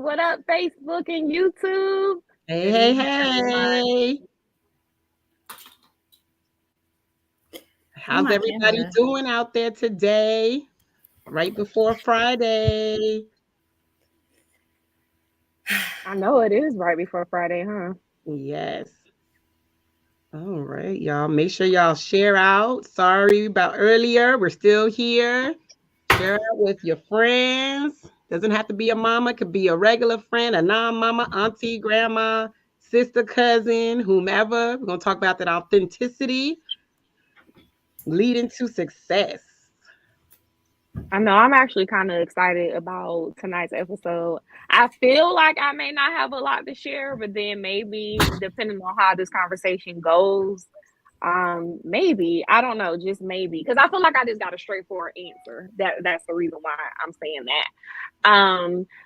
What up, Facebook and YouTube? Hey, hey. How's everybody doing out there today? Right before Friday. I know it is right before Friday, huh? Yes. All right, y'all. Make sure y'all share out. Sorry about earlier. We're still here. Share out with your friends. Doesn't have to be a mama, could be a regular friend, a non-mama, auntie, grandma, sister, cousin, whomever. We're gonna talk about that authenticity leading to success. I know I'm actually kind of excited about tonight's episode. I feel like I may not have a lot to share, but then maybe depending on how this conversation goes, maybe, I don't know, just maybe, because I feel like I just got a straightforward answer. That's the reason why I'm saying that.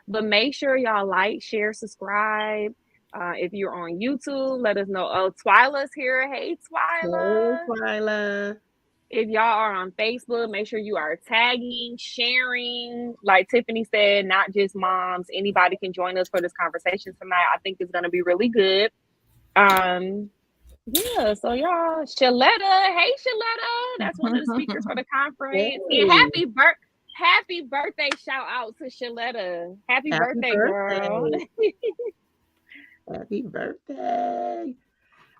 But make sure y'all like, share, subscribe. If you're on YouTube, let us know. Oh, Twyla's here. Hey, Twyla. Hey, Twyla. If y'all are on Facebook, make sure you are tagging, sharing. Like Tiffany said, not just moms. Anybody can join us for this conversation tonight. I think it's going to be really good. Yeah, so y'all, Shaletta, hey Shaletta, that's one of the speakers for the conference. Hey. And happy birthday shout out to Shaletta. Happy birthday, girl. Happy birthday.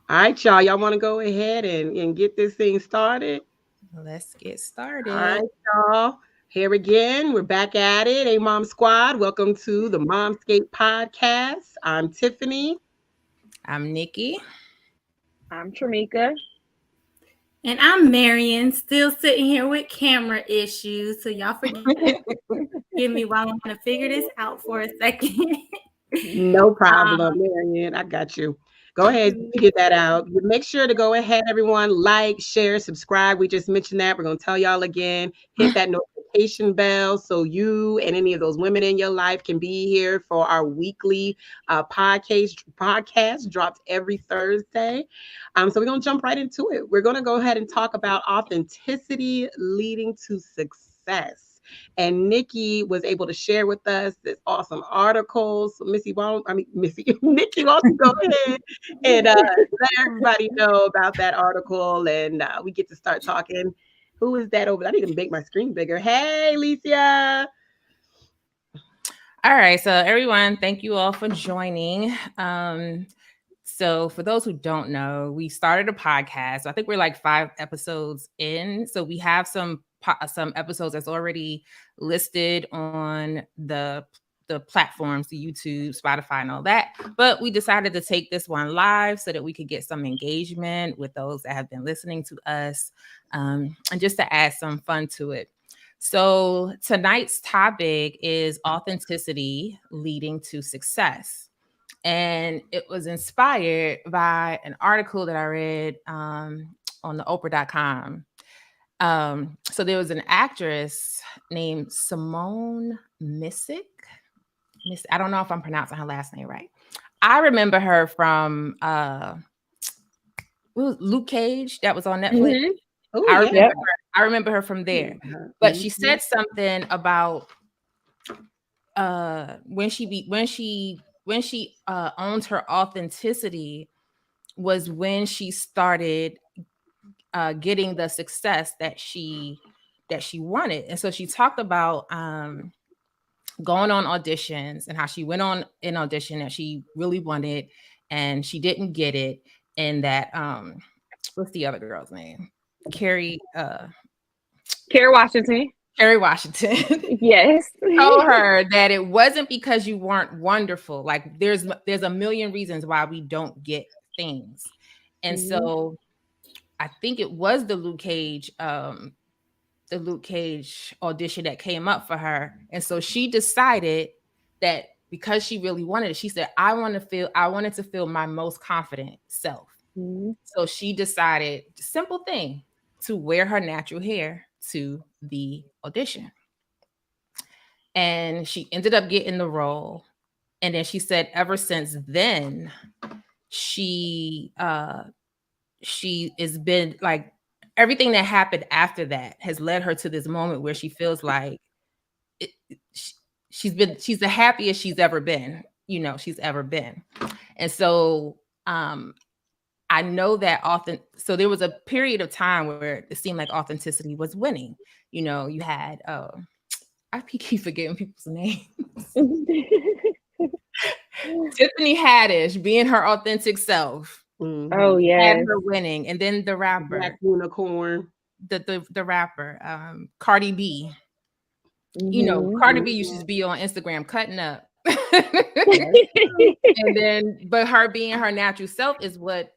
All right, y'all. Y'all want to go ahead and get this thing started? Let's get started. All right, y'all. Here again, we're back at it. Hey, Mom Squad. Welcome to the Momscape Podcast. I'm Tiffany. I'm Nikki. I'm Tramika. And I'm Marion, still sitting here with camera issues. So y'all forgive me while I'm going to figure this out for a second. No problem, Marion. I got you. Go ahead, get that out. Make sure to go ahead, everyone, like, share, subscribe. We just mentioned that. We're going to tell y'all again. Hit that notification bell so you and any of those women in your life can be here for our weekly podcast dropped every Thursday. So we're going to jump right into it. We're going to go ahead and talk about authenticity leading to success. And Nikki was able to share with us this awesome article. So Nikki, why don't you go ahead and let everybody know about that article, and we get to start talking. Who is that over? I need to make my screen bigger. Hey, Alicia. All right, so everyone, thank you all for joining. So for those who don't know, we started a podcast. I think we're like 5 episodes in. So we have some episodes that's already listed on the platforms, the YouTube, Spotify, and all that. But we decided to take this one live so that we could get some engagement with those that have been listening to us, and just to add some fun to it. So tonight's topic is authenticity leading to success. And it was inspired by an article that I read on the Oprah.com. So there was an actress named Simone Missick. I don't know if I'm pronouncing her last name right. I remember her from Luke Cage, that was on Netflix. Mm-hmm. Oh, I remember her from there. But she said something about when she owned her authenticity was when she started getting the success that she wanted. And so she talked about going on auditions and how she went on an audition that she really wanted and she didn't get it. And that what's the other girl's name? Kerry Washington. Yes. Told her that it wasn't because you weren't wonderful. Like there's a million reasons why we don't get things. And so I think it was the Luke Cage audition that came up for her. And so she decided that because she really wanted it, she said, I wanted to feel my most confident self. So she decided, simple thing, to wear her natural hair to the audition. And she ended up getting the role. And then she said, ever since then, she has been like, everything that happened after that has led her to this moment where she feels like she's the happiest she's ever been, she's ever been. And so I know that often. So there was a period of time where it seemed like authenticity was winning. You had I keep forgetting people's names. Tiffany Haddish being her authentic self. Oh Had yes. her winning, and then the rapper, Black unicorn. the rapper, Cardi B. Mhm. Cardi B used to be on Instagram cutting up. Yes. And then, but her being her natural self is what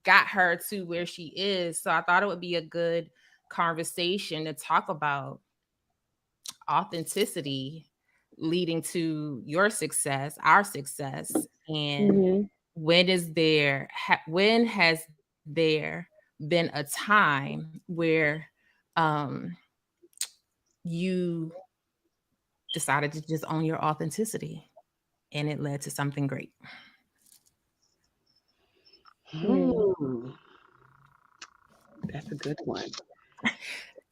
got her to where she is. So I thought it would be a good conversation to talk about authenticity leading to your success, our success, and Mhm. when has there been a time where you decided to just own your authenticity and it led to something great? Hmm. That's a good one.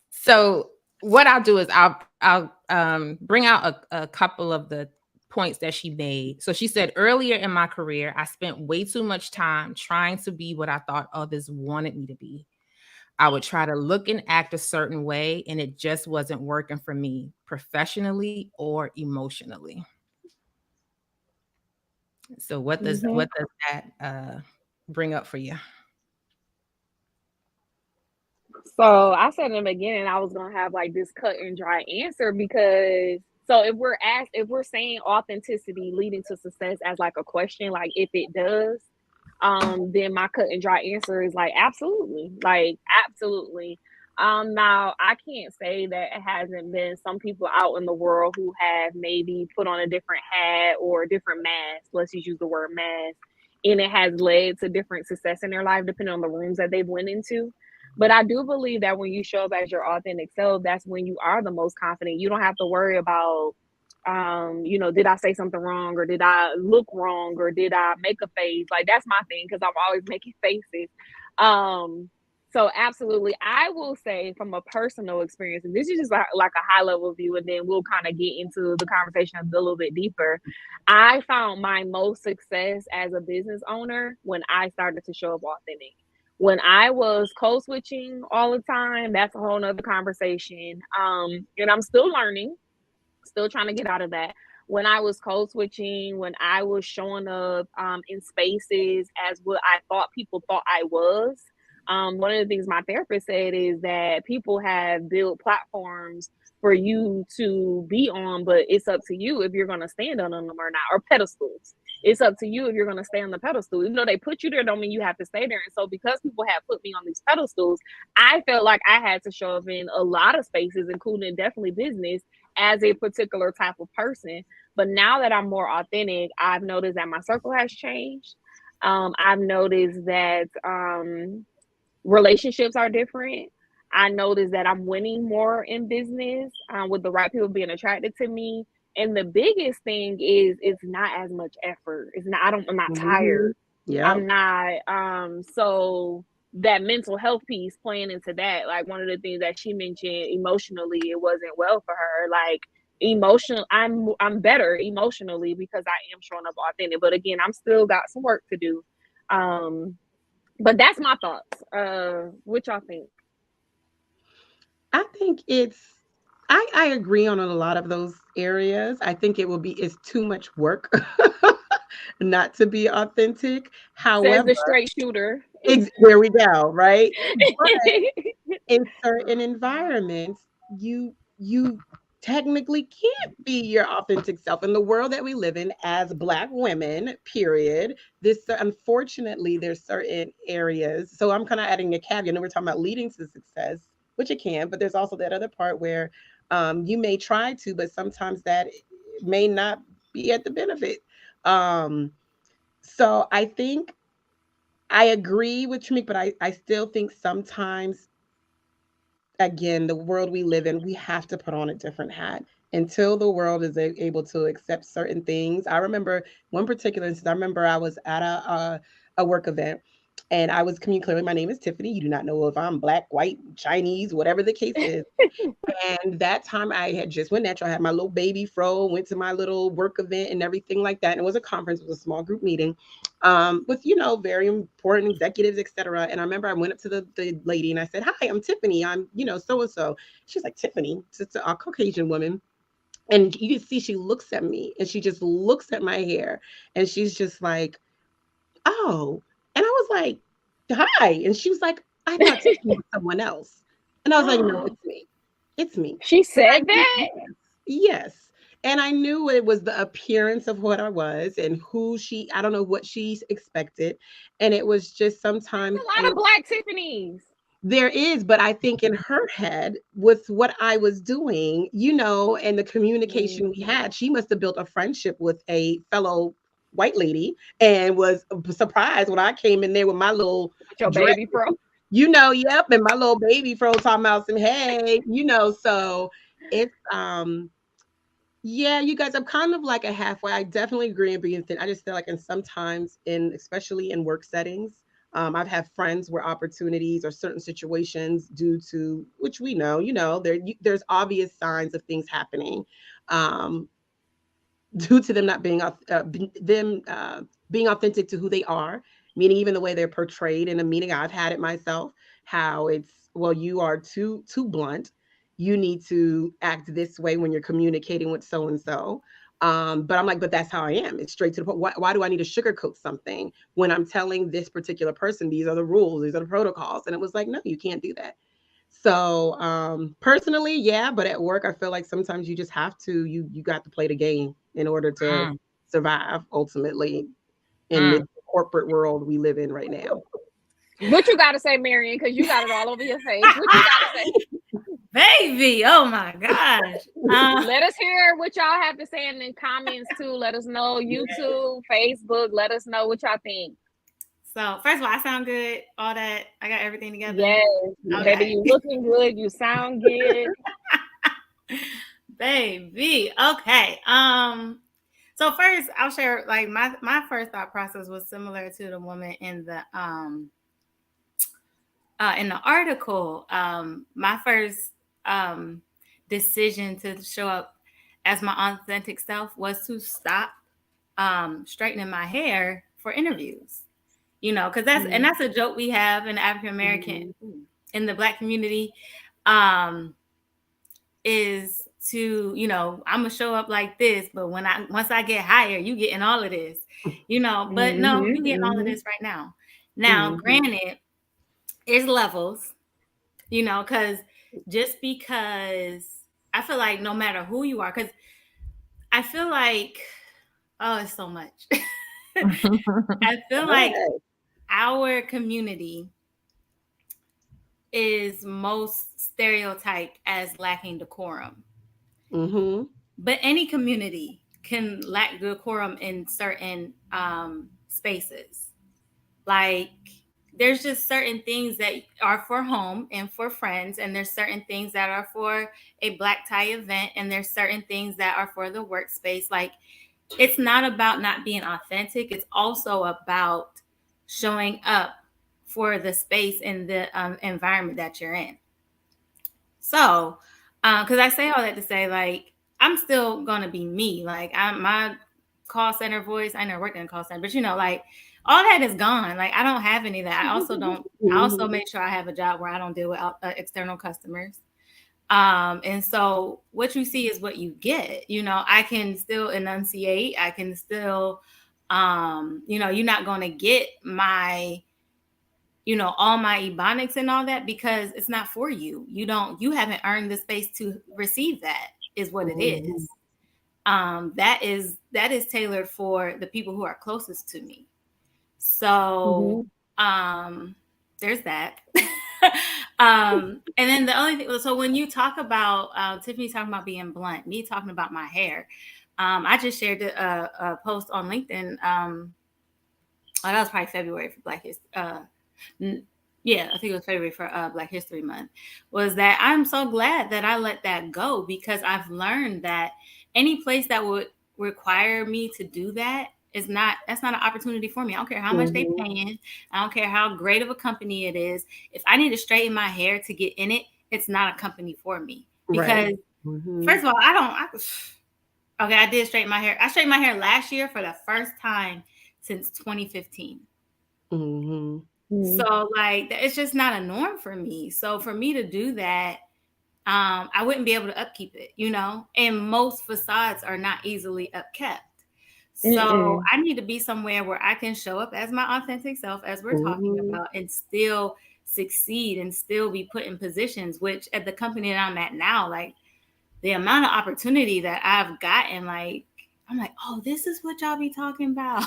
So what I'll do is I'll bring out a couple of the points that she made. So she said, earlier in my career, I spent way too much time trying to be what I thought others wanted me to be. I would try to look and act a certain way, and it just wasn't working for me professionally or emotionally. So what does that bring up for you? So I said in the beginning I was gonna have like this cut and dry answer because so if we're saying authenticity leading to success as like a question, like if it does, then my cut and dry answer is like absolutely. Like absolutely. Now I can't say that it hasn't been some people out in the world who have maybe put on a different hat or a different mask. Let's just use the word mask. And it has led to different success in their life depending on the rooms that they've went into. But I do believe that when you show up as your authentic self, that's when you are the most confident. You don't have to worry about, did I say something wrong or did I look wrong or did I make a face? Like that's my thing because I'm always making faces. Um, so absolutely, I will say from a personal experience, and this is just like a high level view, and then we'll kind of get into the conversation a little bit deeper. I found my most success as a business owner when I started to show up authentic. When I was code switching all the time, that's a whole nother conversation. And I'm still learning, still trying to get out of that. When I was code switching, when I was showing up in spaces as what I thought people thought I was, one of the things my therapist said is that people have built platforms for you to be on, but it's up to you if you're going to stand on them or not, or pedestals. It's up to you if you're going to stay on the pedestal. Even though they put you there, don't mean you have to stay there. And so, because people have put me on these pedestals, I felt like I had to show up in a lot of spaces, including definitely business, as a particular type of person. But now that I'm more authentic, I've noticed that my circle has changed. I've noticed that relationships are different. I noticed that I'm winning more in business with the right people being attracted to me. And the biggest thing is it's not as much effort. It's not. I'm not Mhm. tired. Yep. I'm not. So that mental health piece playing into that, like one of the things that she mentioned emotionally, it wasn't well for her. Like emotional, I'm better emotionally because I am showing up authentic. But again, I'm still got some work to do. Um, but that's my thoughts. What y'all think? I think I agree on a lot of those areas. I think it's too much work not to be authentic. Says However, the straight shooter. there we go, right? But in certain environments, you technically can't be your authentic self in the world that we live in as Black women. Period. This unfortunately, there's certain areas. So I'm kind of adding a caveat. And we're talking about leading to success, which it can, but there's also that other part where you may try to, but sometimes that may not be at the benefit. Um, so I think I agree with Tramik, but I still think sometimes, again, the world we live in, we have to put on a different hat until the world is able to accept certain things. I remember one particular instance. I remember I was at a work event, And I was communicating, my name is Tiffany. You do not know if I'm black, white, Chinese, whatever the case is. And that time I had just went natural. I had my little baby fro, went to my little work event and everything like that. And it was a conference, it was a small group meeting with, very important executives, etc. And I remember I went up to the lady and I said, "Hi, I'm Tiffany. I'm, so-and-so." She's like, "Tiffany?" It's a Caucasian woman. And you can see she looks at me and she just looks at my hair and she's just like, "Oh." And I was like, "Hi." And she was like, "I thought Tiffany was someone else." And I was like, "No, it's me. It's me." She And said that? yes. And I knew it was the appearance of what I was and I don't know what she expected. And it was just sometimes A lot of black Tiffany's. there is, but I think in her head, with what I was doing, and the communication we had, she must have built a friendship with a fellow white lady and was surprised when I came in there with my little With your dress, baby fro. yep, and my little baby fro talking about some, hey, so it's yeah, you guys, I'm kind of like a halfway. I definitely agree in being thin. I just feel like especially in work settings, I've had friends where opportunities or certain situations due to which we know, there's obvious signs of things happening. Um, Due to them not being being authentic to who they are, meaning even the way they're portrayed in a meeting. I've had it myself, how it's, well, you are too blunt, you need to act this way when you're communicating with so and so. But I'm like, but that's how I am. It's straight to the point. Why do I need to sugarcoat something when I'm telling this particular person these are the rules, these are the protocols? And it was like, no, you can't do that. So personally, yeah, but at work, I feel like sometimes you just have to, you got to play the game in order to Mm. survive ultimately in this Mm. corporate world we live in right now. What you gotta say, Marion? Because you got it all over your face. What you gotta say? Baby, oh my gosh. Let us hear what y'all have to say in the comments too. Let us know YouTube, Facebook. Let us know what y'all think. So first of all, I sound good. All that, I got everything together. Yes, Okay. baby, you looking good. You sound good. Baby, okay. So first, I'll share like my first thought process was similar to the woman in the article. My first decision to show up as my authentic self was to stop straightening my hair for interviews. Because that's a joke we have in African American in the Black community, is to, I'm gonna show up like this, but once I get hired, you getting all of this, but no, you getting all of this right now. Now, granted, there's levels, because just because I feel like no matter who you are, because I feel like, oh, it's so much. I feel like our community is most stereotyped as lacking decorum. But any community can lack decorum in certain spaces. Like, there's just certain things that are for home and for friends, and there's certain things that are for a black tie event, and there's certain things that are for the workspace. Like, it's not about not being authentic. It's also about showing up for the space and the environment that you're in. So, because I say all that to say, like, I'm still gonna be me. Like, my call center voice. I never worked in a call center, but like, all that is gone. Like, I don't have any of that. I also don't. I also make sure I have a job where I don't deal with external customers. And so what you see is what you get. I can still enunciate. I can still, you're not going to get my, all my ebonics and all that, because it's not for you. You haven't earned the space to receive that, is what it is. That is tailored for the people who are closest to me. So, there's that. And then the only thing, so when you talk about Tiffany talking about being blunt, me talking about my hair, I just shared a post on LinkedIn. That was probably February for Black History. Yeah, I think it was February for Black History Month. Was that I'm so glad that I let that go, because I've learned that any place that would require me to do that that's not an opportunity for me. I don't care how much they paying. I don't care how great of a company it is. If I need to straighten my hair to get in it, it's not a company for me. Because first of all, I did straighten my hair. I straightened my hair last year for the first time since 2015. So like, it's just not a norm for me. So for me to do that, I wouldn't be able to upkeep it, and most facades are not easily upkept. So I need to be somewhere where I can show up as my authentic self, as we're talking about, and still succeed and still be put in positions, which at the company that I'm at now, like the amount of opportunity that I've gotten, like, I'm like, oh, this is what y'all be talking about.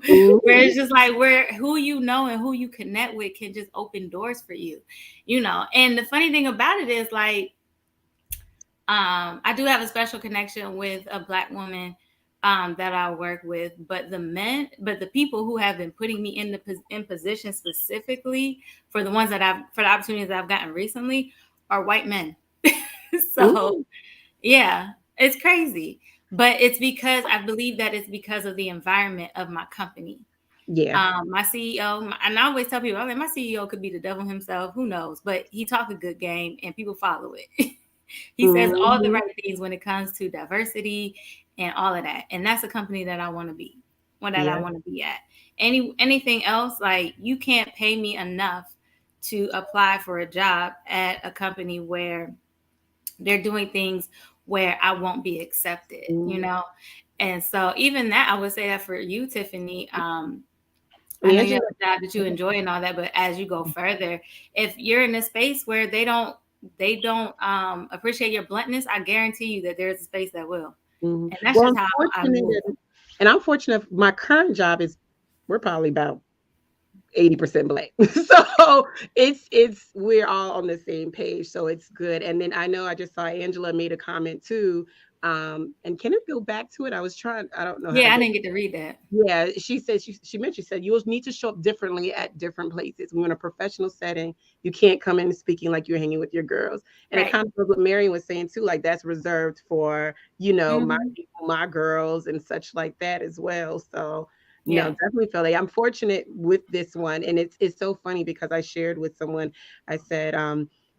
Where it's just like who you know and who you connect with can just open doors for you, And the funny thing about it is, like, I do have a special connection with a Black woman that I work with, but the people who have been putting me in position specifically for the opportunities that I've gotten recently are white men. So yeah, it's crazy. But it's because I believe that it's because of the environment of my company. Yeah. My CEO, and I always tell people, my CEO could be the devil himself. Who knows? But he talks a good game and people follow it. He says all the right things when it comes to diversity and all of that. And that's a company that I want to be, I want to be at. Anything else, like, you can't pay me enough to apply for a job at a company where they're doing things where I won't be accepted, And so even that, I would say that for you, Tiffany, I know you have a job that you enjoy and all that, but as you go further, if you're in a space where they don't appreciate your bluntness, I guarantee you that there's a space that will. And that's just how I move. And I'm fortunate. My current job we're probably about 80% Black. So we're all on the same page. So it's good. And then I know I just saw Angela made a comment too. And can it go back to it? I don't know. Yeah, I didn't get to read that. Yeah, she said, she said, you will need to show up differently at different places. We're in a professional setting. You can't come in speaking like you're hanging with your girls. And it kind of was what Marion was saying too, like that's reserved for, my people, my girls and such like that as well. So no, definitely feel like I'm fortunate with this one. And it's so funny because I shared with someone, I said,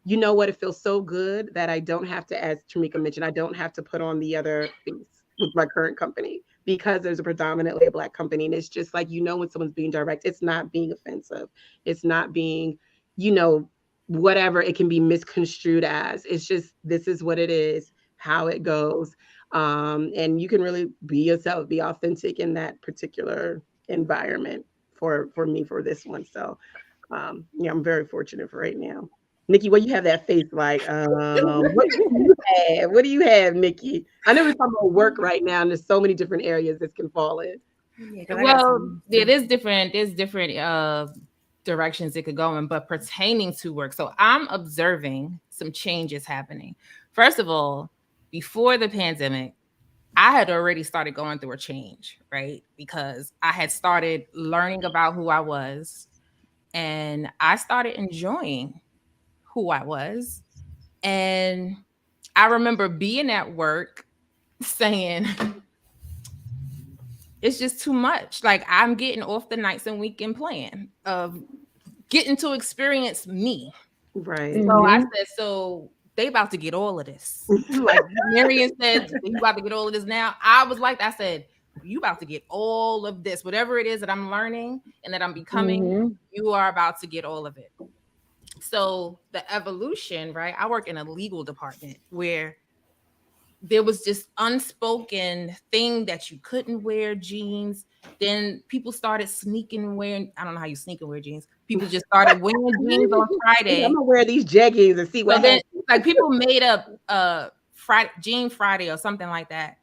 you know what, it feels so good that I don't have to, as Tamika mentioned, I don't have to put on the other face with my current company because there's a predominantly a Black company. And it's just like, when someone's being direct, it's not being offensive. It's not being, whatever it can be misconstrued as. It's just, this is what it is, how it goes. And you can really be yourself, be authentic in that particular environment for me for this one. So I'm very fortunate for right now. Nikki, what you have that face like? What do you have? What do you have, Nikki? I know we're talking about work right now, and there's so many different areas this can fall in. There's different directions it could go in, but pertaining to work. So I'm observing some changes happening. First of all, before the pandemic, I had already started going through a change, right? Because I had started learning about who I was, and I started enjoying who I was. And I remember being at work saying, it's just too much. Like, I'm getting off the nights and weekend plan of getting to experience me. Right. So I said, so they about to get all of this. Like Marion said, you about to get all of this now. I was like, I said, you about to get all of this. Whatever it is that I'm learning and that I'm becoming, you are about to get all of it. So the evolution, right? I work in a legal department where there was this unspoken thing that you couldn't wear jeans. Then people started sneaking wearing, I don't know how you sneak and wear jeans. People just started wearing jeans on Friday. I'm gonna wear these jeggings and see what happens. Like people made up Jean Friday or something like that.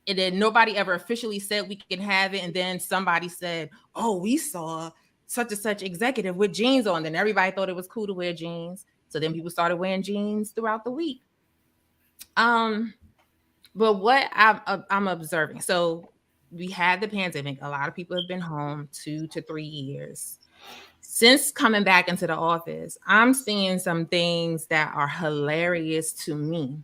And then nobody ever officially said we can have it. And then somebody said, oh, we saw such and such executive with jeans on. Then everybody thought it was cool to wear jeans. So then people started wearing jeans throughout the week. But what I'm observing, so we had the pandemic. A lot of people have been home 2 to 3 years. Since coming back into the office, I'm seeing some things that are hilarious to me.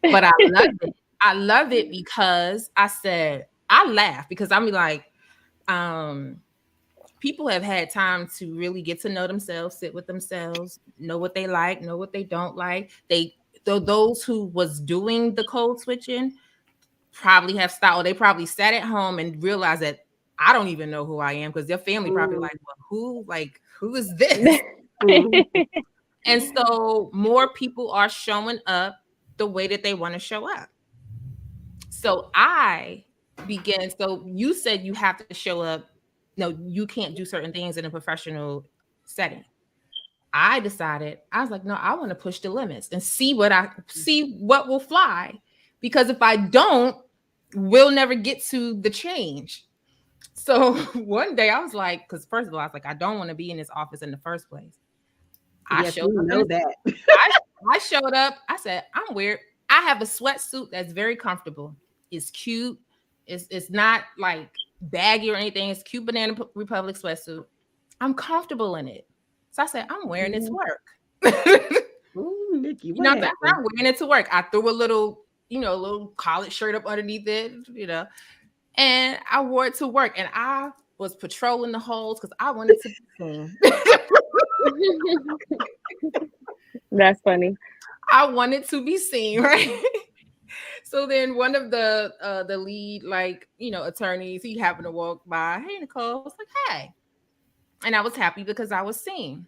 But I love it. I love it because I said, I laugh because I'm like, people have had time to really get to know themselves, sit with themselves, know what they like, know what they don't like. Those who was doing the code switching probably have stopped, or they probably sat at home and realized that I don't even know who I am, because their family probably like, well, who is this? And so more people are showing up the way that they want to show up. So so you said you have to show up. No, you can't do certain things in a professional setting. I decided, I was like, no, I want to push the limits and see what will fly. Because if I don't, we'll never get to the change. So one day I was like, because first of all, I was like, I don't want to be in this office in the first place. I showed up. I said, I'm weird. I have a sweatsuit that's very comfortable. It's cute. It's not like baggy or anything. It's cute Banana Republic sweatsuit. I'm comfortable in it. So I said, I'm wearing it to work. Ooh, Nikki, I'm wearing it to work. I threw a little collared shirt up underneath it, and I wore it to work. And I was patrolling the halls because I wanted to be seen. That's funny. I wanted to be seen, right? So then one of the lead, attorneys, he happened to walk by. Hey, Nicole. I was like, hey. And I was happy because I was seen.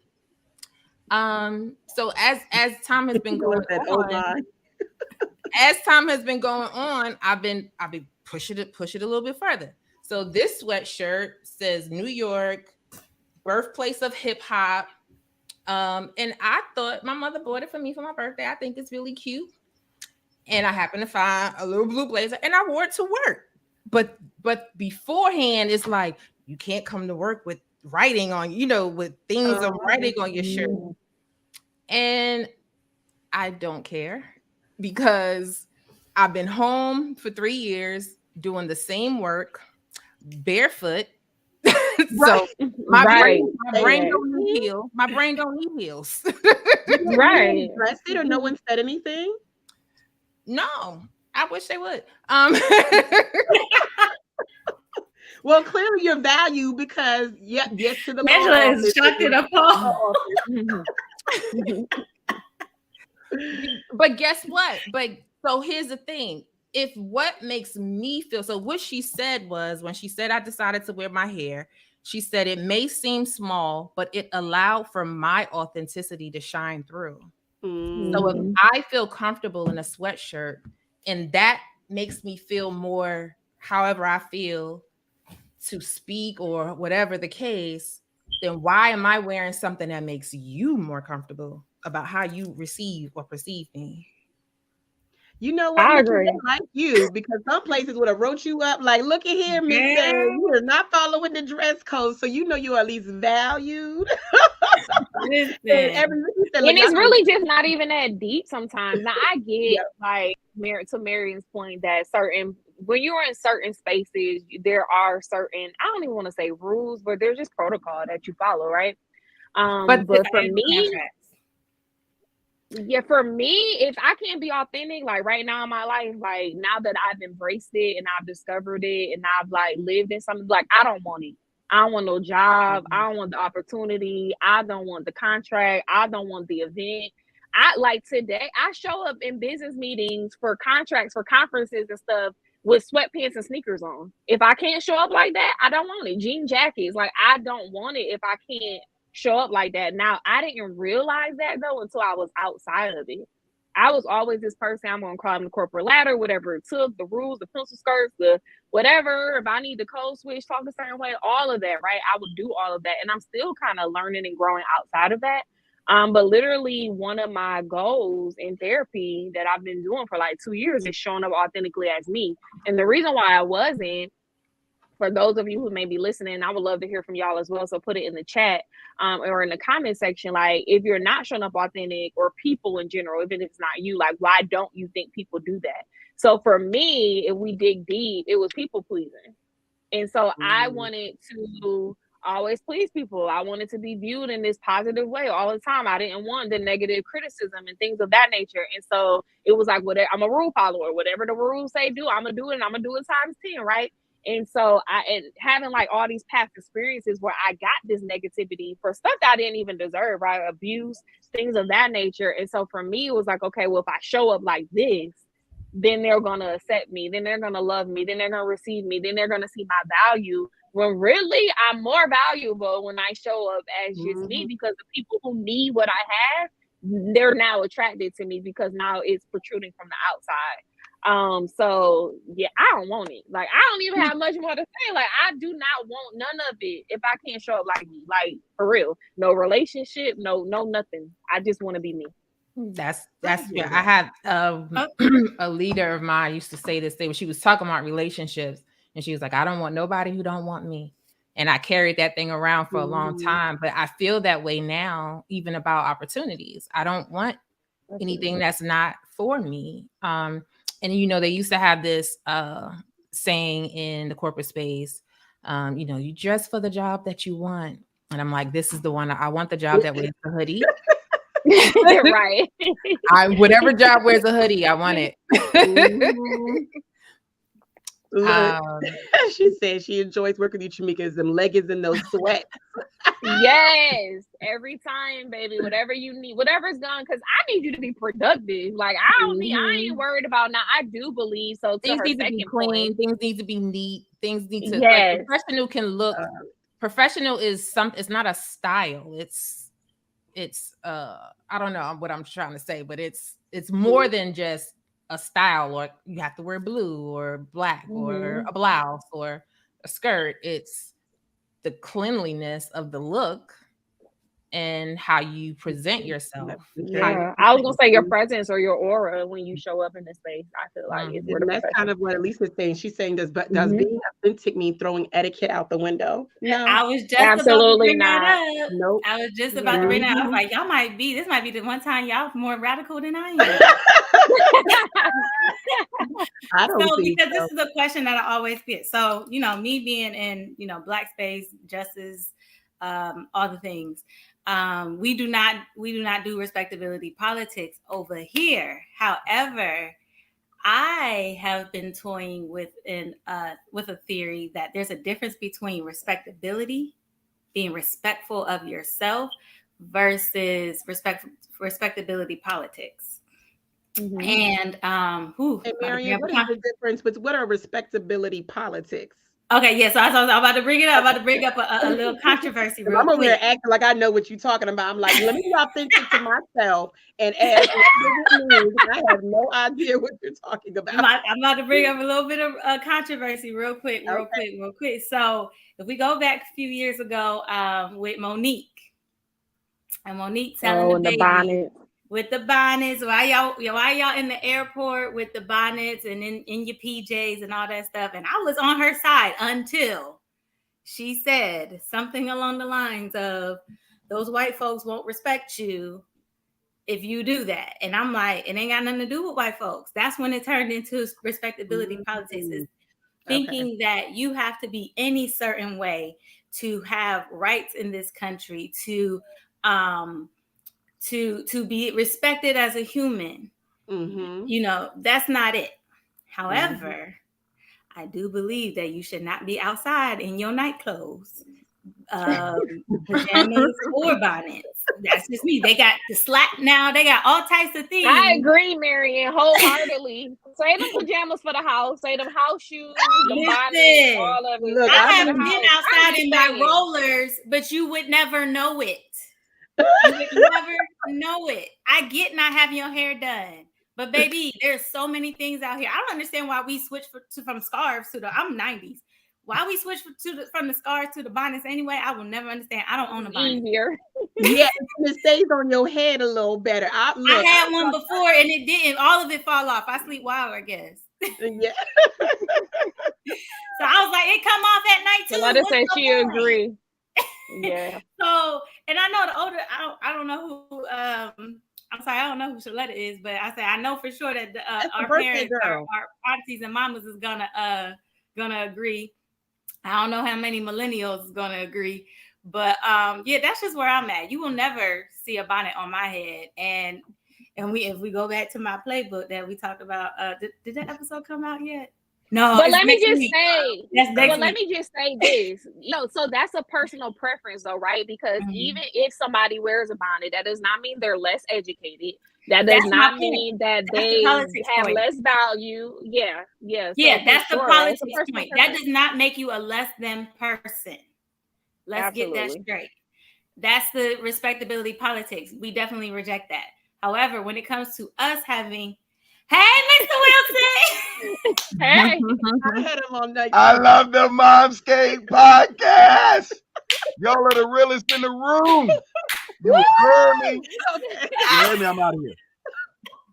So as time has been going on, I've been pushing it a little bit further. So this sweatshirt says New York, birthplace of hip hop. And I thought my mother bought it for me for my birthday. I think it's really cute. And I happened to find a little blue blazer and I wore it to work. But beforehand, it's like, you can't come to work with writing on, with things of writing on your shirt. And I don't care, because I've been home for 3 years doing the same work, barefoot. So my brain don't need heels. My brain don't need heels. Right. Dressed it or no one said anything? No, I wish they would. Well, clearly you're valued because yes to the Angela is shocked and appalled. But guess what? So here's the thing. If what makes me feel, so what she said was, when she said I decided to wear my hair, she said it may seem small, but it allowed for my authenticity to shine through. So if I feel comfortable in a sweatshirt and that makes me feel more however I feel to speak or whatever the case, then why am I wearing something that makes you more comfortable about how you receive or perceive me? You know what? I agree. Like you, because some places would have wrote you up like, look at here, Mister. You are not following the dress code, so you know you're at least valued. And it's really just not even that deep sometimes. Now I get like to Marion's point that when you're in certain spaces, there are certain, I don't even want to say rules, but there's just protocol that you follow, right? But for me, for me, if I can't be authentic, like right now in my life, like now that I've embraced it and I've discovered it and I've like lived in something, like I don't want it. I don't want no job. I don't want the opportunity. I don't want the contract. I don't want the event. Today, I show up in business meetings for contracts, for conferences and stuff with sweatpants and sneakers on. If I can't show up like that, I don't want it. Jean jackets, like I don't want it if I can't show up like that. Now, I didn't realize that though until I was outside of it. I was always this person, I'm going to climb the corporate ladder, whatever it took, the rules, the pencil skirts, the whatever. If I need to code switch, talk a certain way, all of that, right? I would do all of that. And I'm still kind of learning and growing outside of that. But literally one of my goals in therapy that I've been doing for like 2 years is showing up authentically as me. And the reason why I wasn't, for those of you who may be listening, I would love to hear from y'all as well. So put it in the chat or in the comment section. Like if you're not showing up authentic, or people in general, even if it's not you, like why don't you think people do that? So for me, if we dig deep, it was people pleasing. And so I wanted to always please people. I wanted to be viewed in this positive way all the time. I didn't want the negative criticism and things of that nature. And so it was like, whatever, I'm a rule follower. Whatever the rules say do, I'm going to do it, and I'm going to do it times 10, right? And so having like all these past experiences where I got this negativity for stuff that I didn't even deserve, right? Abuse, things of that nature. And so for me, it was like, okay, well, if I show up like this, then they're going to accept me. Then they're going to love me. Then they're going to receive me. Then they're going to see my value. When really I'm more valuable when I show up as just me, because the people who need what I have, they're now attracted to me because now it's protruding from the outside. So yeah, I don't want it. Like, I don't even have much more to say. Like, I do not want none of it if I can't show up like me. Like, for real. No relationship, no nothing. I just want to be me. That's yeah. I had a leader of mine used to say this thing when she was talking about relationships, and she was like, I don't want nobody who don't want me. And I carried that thing around for a long time, but I feel that way now, even about opportunities. I don't want anything that's not for me. And you know, they used to have this saying in the corporate space, you know, you dress for the job that you want. And I'm like, this is the one. I want the job that wears the hoodie. Right. Whatever job wears a hoodie, I want it. She said she enjoys working with you, Tamika, them leggings and those sweats. Yes, every time, baby. Whatever you need, whatever's gone, because I need you to be productive. Like, I ain't worried about now. I do believe so. Things need to be clean. Things need to be neat. Things need to like, professional can look. Professional is it's not a style. It's I don't know what I'm trying to say, but it's more than just a style, or you have to wear blue or black or a blouse or a skirt. It's the cleanliness of the look and how you present yourself. Yeah, I was gonna say your presence or your aura when you show up in the space. I feel like it's and that's kind of what Elisa's saying. She's saying, does being authentic mean throwing etiquette out the window? No, I was just absolutely about to bring not. That up. Nope. I was just about to bring that up. I was like, this might be the one time y'all more radical than I am. I don't think because this is a question that I always get. So, you know, me being in, you know, Black space, justice, all the things. We do not do respectability politics over here. However, I have been toying with a theory that there's a difference between respectability, being respectful of yourself, versus respectability politics. And Marianne, what is the difference? But what are respectability politics? Okay, yeah, so I was about to bring it up. I'm about to bring up a little controversy real quick. I'm over here acting like I know what you're talking about. I'm like, let me be authentic to myself and ask what it means. I have no idea what you're talking about. I'm about to bring up a little bit of controversy real quick. So if we go back a few years ago with Monique, and Monique selling the baby. With the bonnets, why y'all in the airport with the bonnets and in your PJs and all that stuff? And I was on her side until she said something along the lines of, those white folks won't respect you if you do that. And I'm like, it ain't got nothing to do with white folks. That's when it turned into respectability politics, is thinking that you have to be any certain way to have rights in this country, to be respected as a human. You know, that's not it. However, I do believe that you should not be outside in your night clothes, pajamas or bonnets. That's just me. They got the slack now. They got all types of things. I agree, Marianne, wholeheartedly. Say them pajamas for the house. Say them house shoes, the bonnets, all of it. Look, I have been outside in my rollers, but you would never know it. You would never know it. I get not having your hair done, but baby, there's so many things out here. I don't understand why we switch from scarves to I'm 90s. Why we switch from the scarves to the bonnets anyway? I will never understand. I don't own a bonnet. Easier. Yeah, it stays on your head a little better. I had one before and it didn't. All of it fall off. I sleep wild, I guess. Yeah. So I was like, it come off at night too. So let her say she agree. Yeah. So, and I know the older, I don't know who, I'm sorry, I don't know who Shaletta is, but I say I know for sure that our parents, our aunties and mamas is gonna agree. I don't know how many millennials is gonna agree, but yeah, that's just where I'm at. You will never see a bonnet on my head, and if we go back to my playbook that we talked about, did that episode come out yet? No, but let me just say, this. So that's a personal preference, though, right? Because even if somebody wears a bonnet, that does not mean they're less educated. That does not mean that they have less value. Yeah. Yeah, that's the politics point. That does not make you a less than person. Let's get that straight. That's the respectability politics. We definitely reject that. However, when it comes to us having, hey, Mr. Wilson. Hey. I had him on night. I love the Momscape podcast. Y'all are the realest in the room. You heard me? Okay. You heard me? I'm out of here.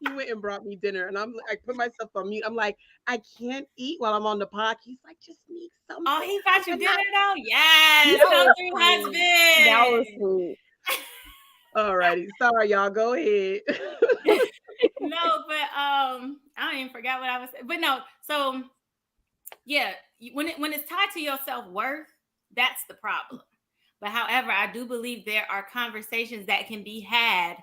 He went and brought me dinner, and I put myself on mute. I'm like, I can't eat while I'm on the pod. He's like, just need something. Oh, he got you dinner though? Yes. Come through, husband. That was sweet. All righty. Sorry, y'all. Go ahead. No, but I don't even forgot what I was saying. But no, so yeah, when it's tied to your self-worth, that's the problem. But however, I do believe there are conversations that can be had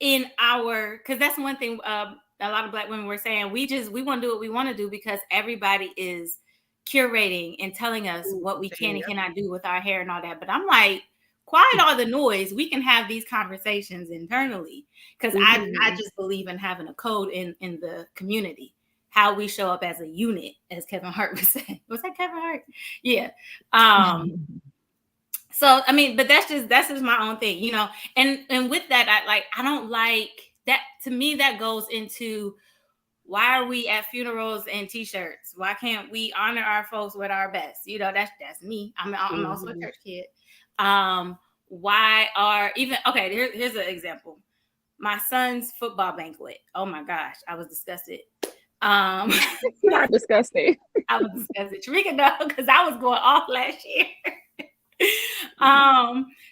in our, because that's one thing a lot of Black women were saying, we want to do what we want to do because everybody is curating and telling us what we can and cannot do with our hair and all that. But I'm like, quiet all the noise. We can have these conversations internally because I just believe in having a code in the community, how we show up as a unit, as Kevin Hart was saying. Was that Kevin Hart? Yeah. So, I mean, but that's just my own thing, you know, and with that, I don't like that. To me, that goes into, why are we at funerals and t-shirts? Why can't we honor our folks with our best? You know, that's me. I'm also a church kid. Why are even, okay, here's an example. My son's football banquet. Oh my gosh, I was disgusted. Not disgusted. I was disgusted. Sharika knows because I was going off last year.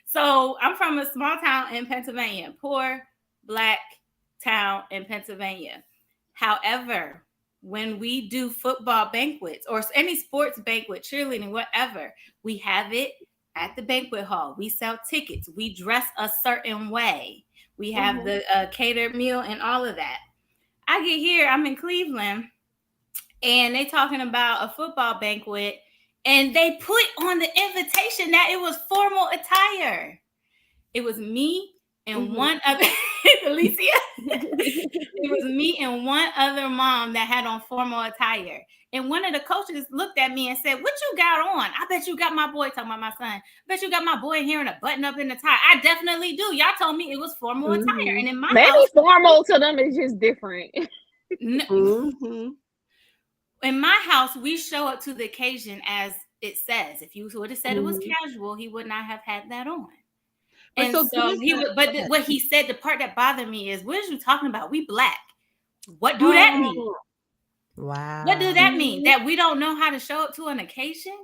So I'm from a small town in Pennsylvania, poor Black town in Pennsylvania. However, when we do football banquets or any sports banquet, cheerleading, whatever, we have it at the banquet hall. We sell tickets. We dress a certain way. We have the catered meal and all of that. I get here, I'm in Cleveland, and they talking about a football banquet, and they put on the invitation that it was formal attire. It was me and one other, Alicia. It was me and one other mom that had on formal attire. And one of the coaches looked at me and said, "What you got on? I bet you got my boy," talking about my son. "I bet you got my boy here in a button up in the tie." I definitely do. Y'all told me it was formal attire. And in my house, formal to them is just different. In my house, we show up to the occasion as it says. If you would have said it was casual, he would not have had that on. And what he said, the part that bothered me is, what are you talking about? We Black. What do that mean? Wow. What does that mean? That we don't know how to show up to an occasion?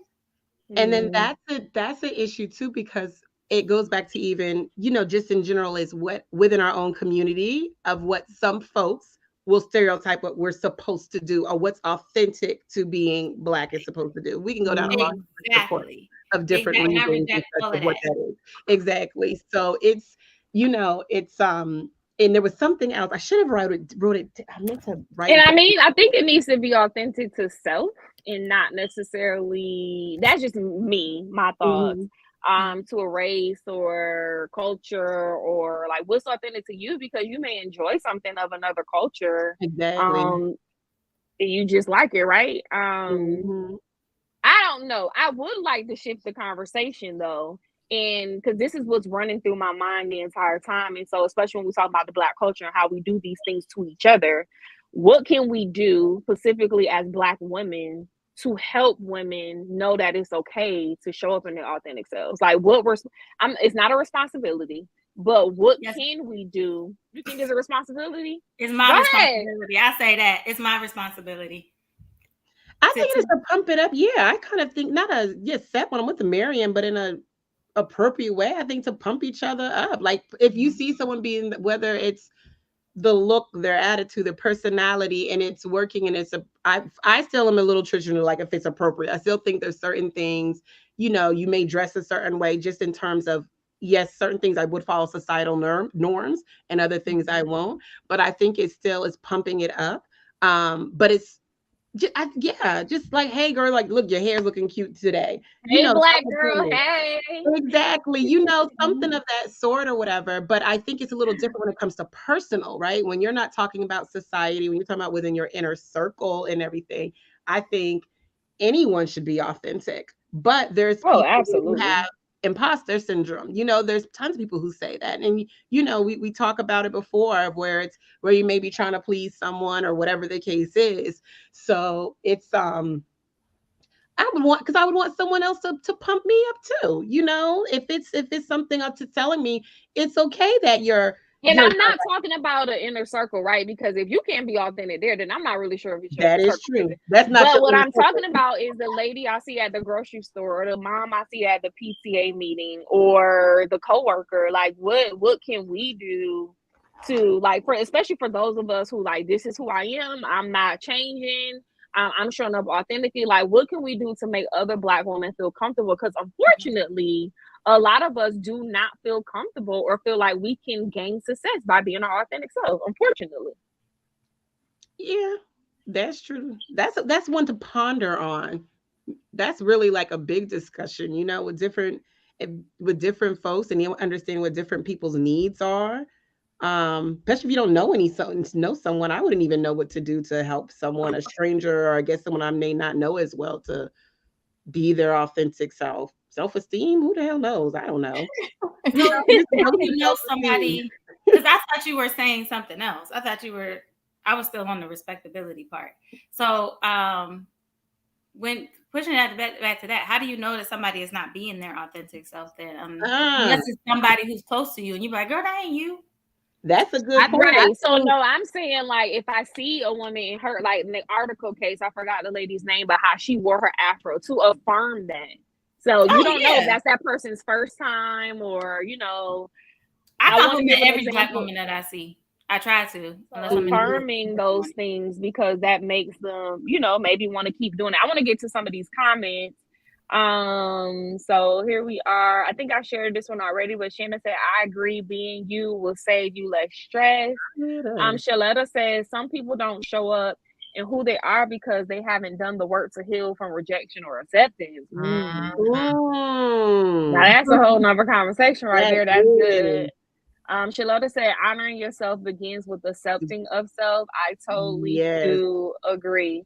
And then that's an issue too, because it goes back to even, you know, just in general is what within our own community of what some folks will stereotype what we're supposed to do or what's authentic to being Black is supposed to do. We can go down a lot of different reasons of what that is. Exactly. So it's, you know, it's and there was something else. I should have wrote it. I meant to write it. And I mean, I think it needs to be authentic to self and not necessarily, that's just me, my thoughts, to a race or culture, or like what's authentic to you, because you may enjoy something of another culture. Exactly. You just like it, right? I don't know. I would like to shift the conversation though. And because this is what's running through my mind the entire time. And so, especially when we talk about the Black culture and how we do these things to each other, what can we do specifically as Black women to help women know that it's okay to show up in their authentic selves? Like, it's not a responsibility, but what can we do? You think it's a responsibility? It's my responsibility. I say that it's my responsibility. I think it's to pump it up. Yeah, I kind of think not a set when I'm with Marion, but in a appropriate way. I think to pump each other up. Like if you see someone being, whether it's the look, their attitude, their personality, and it's working, and I still am a little traditional. Like if it's appropriate, I still think there's certain things, you know, you may dress a certain way, just in terms of, yes, certain things I would follow societal norms, and other things I won't. But I think it still is pumping it up. But it's just like, hey girl, like, look, your hair's looking cute today. Hey, black girl, hey. Exactly. Something of that sort or whatever. But I think it's a little different when it comes to personal, right? When you're not talking about society, when you're talking about within your inner circle and everything, I think anyone should be authentic. But there's people who have imposter syndrome. There's tons of people who say that. And we talk about it before, where you may be trying to please someone or whatever the case is. So it's I would want someone else to pump me up too. If it's something up to telling me it's okay that you're. And I'm not talking about an inner circle, right? Because if you can't be authentic there, then I'm not really sure if it's your that inner is circle. true. That's not. But what I'm talking about is the lady I see at the grocery store, or the mom I see at the PTA meeting, or the coworker. Like, what can we do to, like, especially for those of us who, like, this is who I am. I'm not changing. I'm showing up authentically. Like, what can we do to make other Black women feel comfortable? Because unfortunately, a lot of us do not feel comfortable or feel like we can gain success by being our authentic self, unfortunately. Yeah, that's true. That's one to ponder on. That's really like a big discussion, with different folks, and you understand what different people's needs are. Especially if you don't know someone. I wouldn't even know what to do to help someone, a stranger, or I guess someone I may not know as well, to be their authentic self. Self-esteem, who the hell knows? I don't know. You know somebody, because I thought you were saying something else. I was still on the respectability part. So when pushing that back to that, how do you know that somebody is not being their authentic self then? Unless it's somebody who's close to you and you're like, girl, that ain't you. That's a good point. Right. So no, I'm saying, like, if I see a woman in her, like in the article case, I forgot the lady's name, but how she wore her afro to affirm that. So you don't know if that's that person's first time, or I compliment every Black woman that I see. I try to. Affirming those things, because that makes them, maybe want to keep doing it. I want to get to some of these comments. So here we are. I think I shared this one already, but Shanna said, I agree, being you will save you less stress. Shaletta says, some people don't show up and who they are because they haven't done the work to heal from rejection or acceptance. Now that's a whole nother conversation right there. That's good. Shalota said, honoring yourself begins with accepting of self. I totally do agree.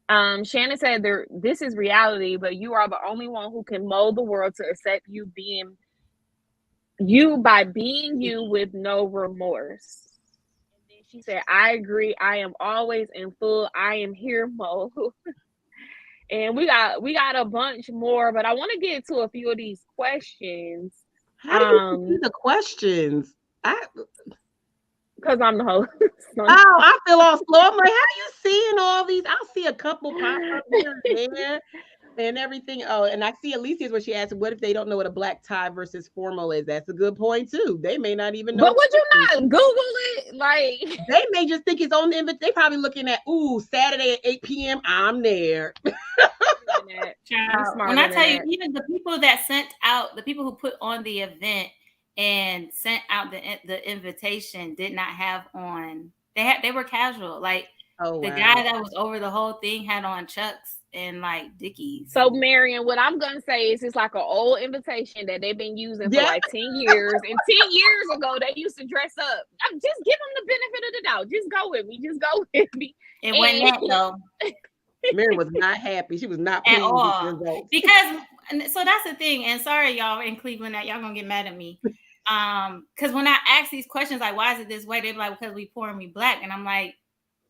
Shannon said, this is reality, but you are the only one who can mold the world to accept you being you by being you with no remorse. And then she said, I agree. I am always in full I am here mode. And we got a bunch more, but I want to get to a few of these questions. How do you see the questions? Because I'm the host. I feel all slow. I'm like, how are you seeing all these? I'll see a couple pop up here and there and everything. Oh, and I see Alicia's where she asked, what if they don't know what a black tie versus formal is? That's a good point too. They may not even know. But would you not Google it? Like, they may just think it's on the invite. They probably looking at, Saturday at 8 p.m. I'm there. When I tell you, even the people that sent out, the people who put on the event and sent out the invitation did not have on. They were casual. Like the guy that was over the whole thing had on Chucks and like Dickies. So Marion, what I'm gonna say is it's like an old invitation that they've been using for like 10 years. And 10 years ago they used to dress up. Just give them the benefit of the doubt. Just go with me. Just go with me. It wasn't that though. Mary was not happy. She was not at all. Because so that's the thing. And sorry, y'all in Cleveland, that y'all gonna get mad at me. Because when I ask these questions, like, why is it this way? They're like, because we poor and we black. And I'm like,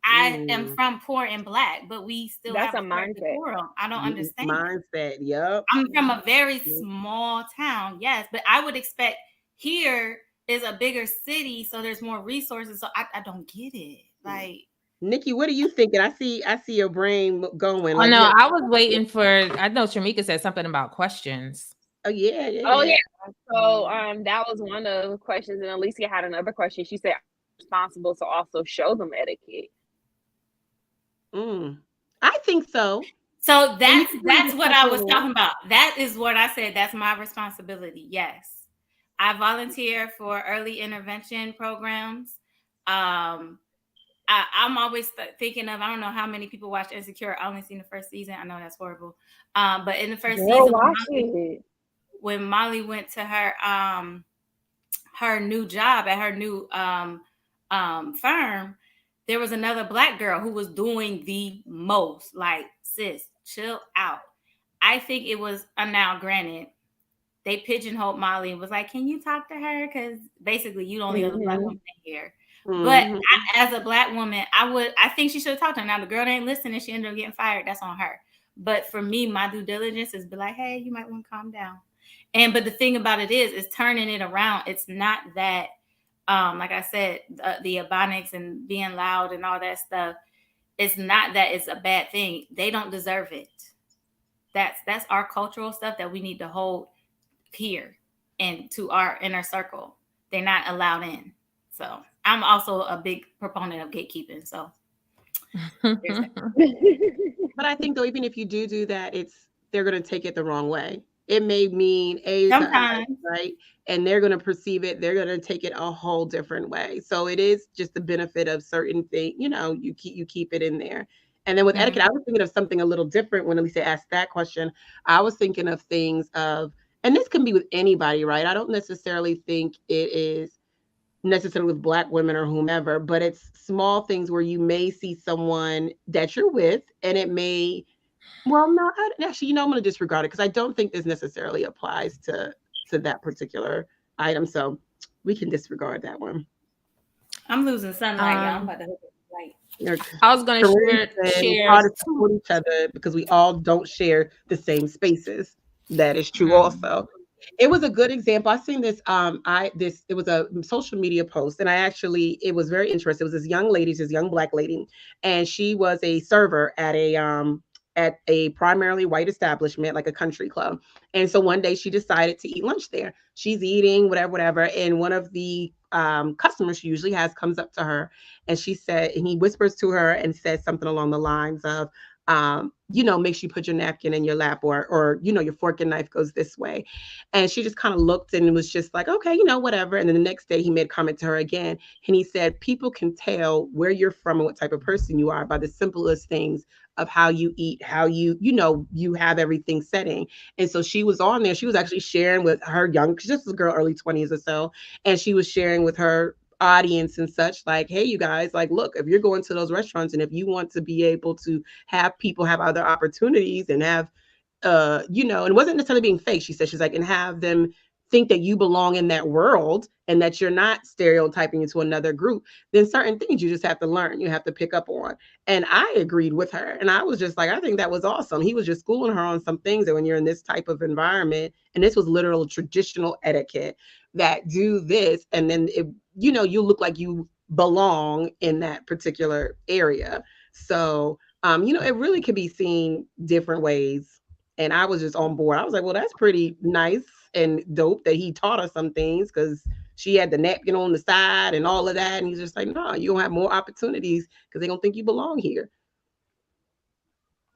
I am from poor and black, but we still have a mindset. Decorum. I don't understand. Mindset, yep. I'm from a very small town, yes, but I would expect here is a bigger city, so there's more resources. So I don't get it. Like, Nikki, what are you thinking? I see your brain going. Like, no, I was waiting for. I know Shamika said something about questions. Oh yeah. So that was one of the questions, and Alicia had another question. She said, responsible to also show them etiquette. I think so. So that's what I was talking about. That is what I said. That's my responsibility. Yes. I volunteer for early intervention programs. I'm always thinking of, I don't know how many people watch Insecure. I only seen the first season. I know that's horrible. But in the first season, when Molly went to her new job at her new firm, there was another Black girl who was doing the most. Like, sis, chill out. I think it was, now granted, they pigeonholed Molly and was like, can you talk to her? Because basically you the only other Black woman in here. But as a Black woman, I think she should have talked to her. Now the girl ain't listening, she ended up getting fired. That's on her. But for me, my due diligence is be like, hey, you might want to calm down. But the thing about it is turning it around. It's not that, like I said, the ebonics and being loud and all that stuff. It's not that it's a bad thing. They don't deserve it. That's our cultural stuff that we need to hold here and to our inner circle. They're not allowed in. So I'm also a big proponent of gatekeeping. So but I think though, even if you do that, they're going to take it the wrong way. It may mean sometimes, right? And they're going to perceive it. They're going to take it a whole different way. So it is just the benefit of certain things. You keep it in there. And then with etiquette, I was thinking of something a little different when Alicia asked that question. I was thinking of things of, and this can be with anybody, right? I don't necessarily think it is necessarily with Black women or whomever, but it's small things where you may see someone that you're with, and it may, well, no, actually, I'm going to disregard it because I don't think this necessarily applies to that particular item. So we can disregard that one. I'm losing sunlight, y'all. I'm about to hook up light. I was going to share hard to support each other because we all don't share the same spaces. That is true also. It was a good example. I seen this. It was a social media post, and it was very interesting. It was this young Black lady, and she was a server at a primarily white establishment, like a country club. And so one day she decided to eat lunch there. She's eating whatever, and one of the customers she usually has comes up to her, and he whispers to her and says something along the lines of, make sure you put your napkin in your lap, or your fork and knife goes this way. And she just kind of looked and was just like, okay, whatever. And then the next day he made a comment to her again. And he said, people can tell where you're from and what type of person you are by the simplest things of how you eat, how you have everything setting. And so she was on there. She was actually sharing with her she's just a girl, early 20s or so. And she was sharing with her audience and such, like, hey, you guys, like, look, if you're going to those restaurants and if you want to be able to have people have other opportunities and have and it wasn't necessarily being fake. She's like, and have them think that you belong in that world and that you're not stereotyping into another group, then certain things you just have to learn, you have to pick up on. And I agreed with her. And I was just like, I think that was awesome. He was just schooling her on some things that when you're in this type of environment, and this was literal traditional etiquette, that do this, and then you look like you belong in that particular area. So it really could be seen different ways. And I was just on board. I was like, well, that's pretty nice and dope that he taught us some things, because she had the napkin on the side and all of that. And he's just like, no, you don't have more opportunities because they don't think you belong here.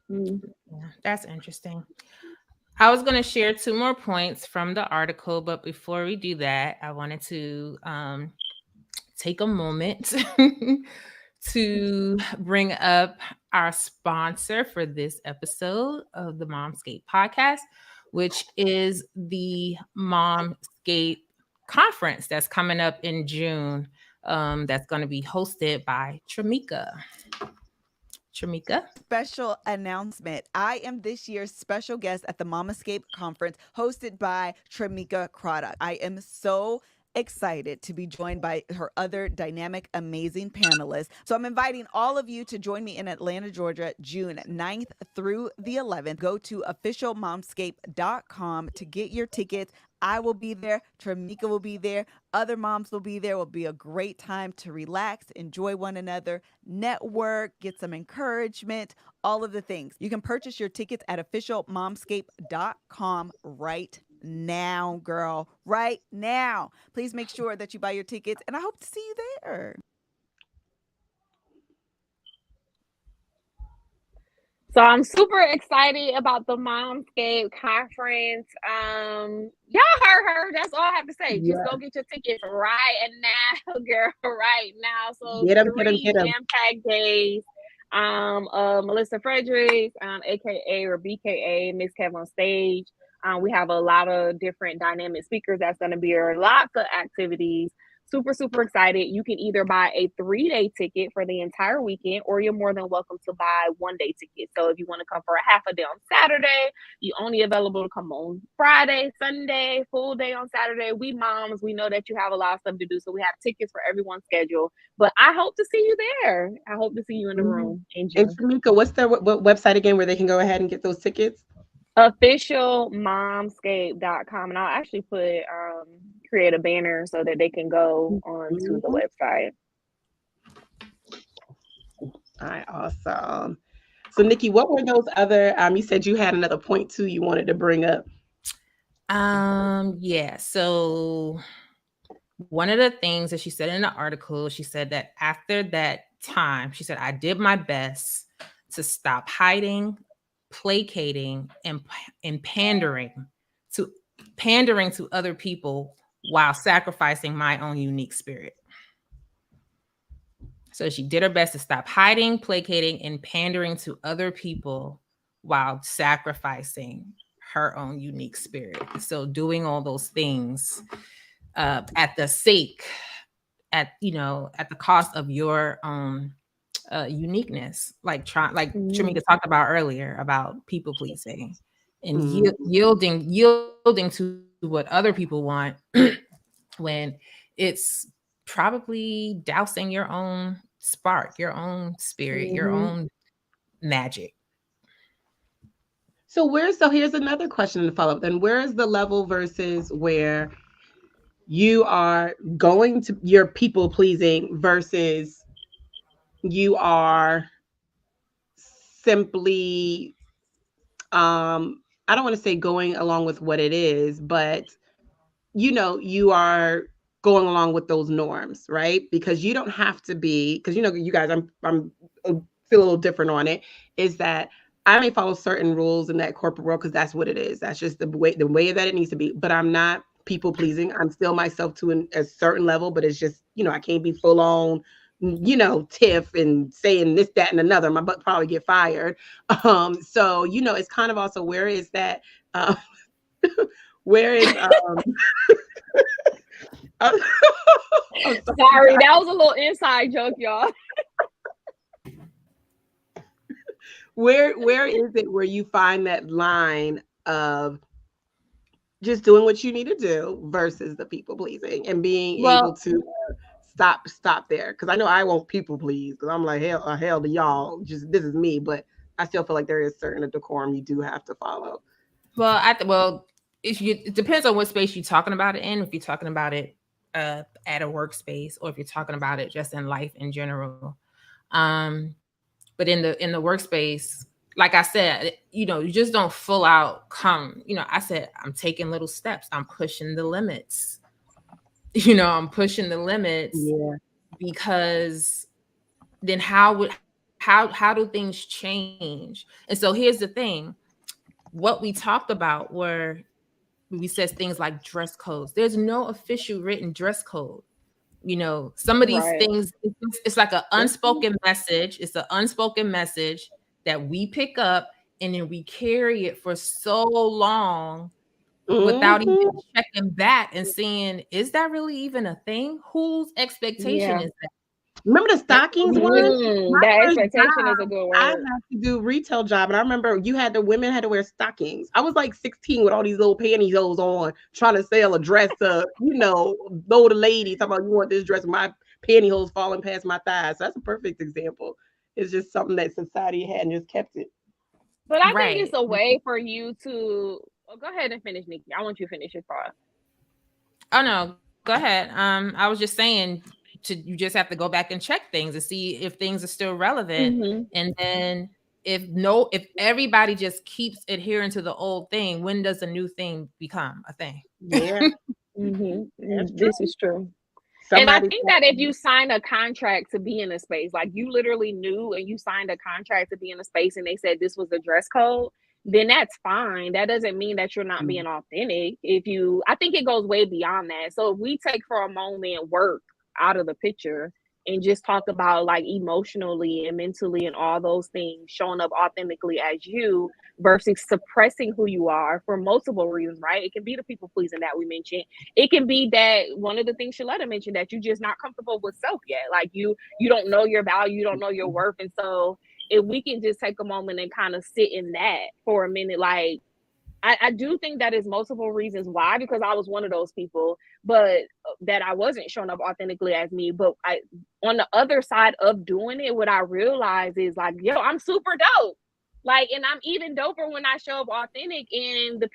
Yeah, that's interesting. I was going to share 2 more points from the article, but before we do that, I wanted to take a moment to bring up our sponsor for this episode of the Momscape podcast, which is the Momscape conference that's coming up in June. That's going to be hosted by Tramika. Special announcement. I am this year's special guest at the Mamascape conference hosted by Tramika Craddock. I am so excited to be joined by her other dynamic, amazing panelists. So I'm inviting all of you to join me in Atlanta, Georgia, June 9th through the 11th. Go to officialmomscape.com to get your tickets. I will be there. Tramika will be there. Other moms will be there. It will be a great time to relax, enjoy one another, network, get some encouragement, all of the things. You can purchase your tickets at officialmomscape.com right now, girl. Right now. Please make sure that you buy your tickets, and I hope to see you there. So I'm super excited about the Momscape conference. Y'all heard her. That's all I have to say. Just go get your tickets right now, girl, right now. So Get them, get them, 3 get them. jam-packed days. Melissa Fredericks, aka or BKA, Miss Kev on stage. We have a lot of different dynamic speakers that's going to be here. Lots of activities. Super, super excited. You can either buy a 3-day ticket for the entire weekend, or you're more than welcome to buy 1-day tickets. So if you want to come for a half a day on Saturday, you only available to come on Friday, Sunday, full day on Saturday. We moms, we know that you have a lot of stuff to do, so we have tickets for everyone's schedule. But I hope to see you there. I hope to see you in the room in June. And Tamika, what's their what website again where they can go ahead and get those tickets? Officialmomscape.com, and I'll actually create a banner so that they can go onto the website. All right, awesome. So Nikki, what were those other you said you had another point too you wanted to bring up? Yeah, so one of the things that she said in the article, she said that after that time, she said, I did my best to stop hiding, placating, and pandering to other people while sacrificing my own unique spirit. So she did her best to stop hiding, placating, and pandering to other people while sacrificing her own unique spirit. So doing all those things at the sake, at the cost of your own uniqueness, like Tramika talked about earlier about people pleasing and yielding to what other people want when it's probably dousing your own spark, your own spirit, your own magic. So here's another question to follow up. Then where is the level versus where you are going to your people pleasing versus you are simply I don't want to say going along with what it is, but you are going along with those norms, right? Because you don't have to be, because you guys, I'm feel a little different on it, is that I may follow certain rules in that corporate world because that's what it is. That's just the way that it needs to be. But I'm not people pleasing. I'm still myself to a certain level, but it's just, I can't be full on, tiff and saying this, that, and another. My butt probably get fired. So, it's kind of also where is that, where is, sorry, that was a little inside joke, y'all. Where is it where you find that line of just doing what you need to do versus the people pleasing and being able to stop there? Because I know I won't people please because I'm like hell to y'all. Just this is me, but I still feel like there is certain decorum you do have to follow. Well, it depends on what space you're talking about it in. If you're talking about it at a workspace, or if you're talking about it just in life in general. But in the workspace, like I said, you just don't full out come. I said I'm taking little steps. I'm pushing the limits. I'm pushing the limits because then how do things change? And so here's the thing. What we talked about were we said things like dress codes. There's no official written dress code. Some of these things, it's like an unspoken message. It's an unspoken message that we pick up and then we carry it for so long without even checking back and seeing, is that really even a thing? Whose expectation is that? Remember the stockings one? That expectation is a good word. I had to do retail job, and I remember women had to wear stockings. I was like 16 with all these little pantyhose on, trying to sell a dress to, older lady talking about you want this dress, my pantyhose falling past my thighs. So that's a perfect example. It's just something that society had and just kept it. But I think it's a way for you to go ahead and finish, Nikki. I want you to finish your thought. Oh no, go ahead. I was just saying you just have to go back and check things and see if things are still relevant. And then if everybody just keeps adhering to the old thing, when does a new thing become a thing? Yeah. This is true. And I think that if you sign a contract to be in a space, like you literally knew and you signed a contract to be in a space and they said this was the dress code, then that's fine. That doesn't mean that you're not being authentic. I think it goes way beyond that. So if we take for a moment work out of the picture and just talk about like emotionally and mentally and all those things showing up authentically as you versus suppressing who you are for multiple reasons, right? It can be the people pleasing that we mentioned. It can be that one of the things Shaletta mentioned, that you're just not comfortable with self yet. Like you don't know your value, you don't know your worth. And so if we can just take a moment and kind of sit in that for a minute, like I do think that is multiple reasons why, because I was one of those people, but that I wasn't showing up authentically as me. But on the other side of doing it, what I realized is like, yo, I'm super dope. Like, and I'm even doper when I show up authentic, and the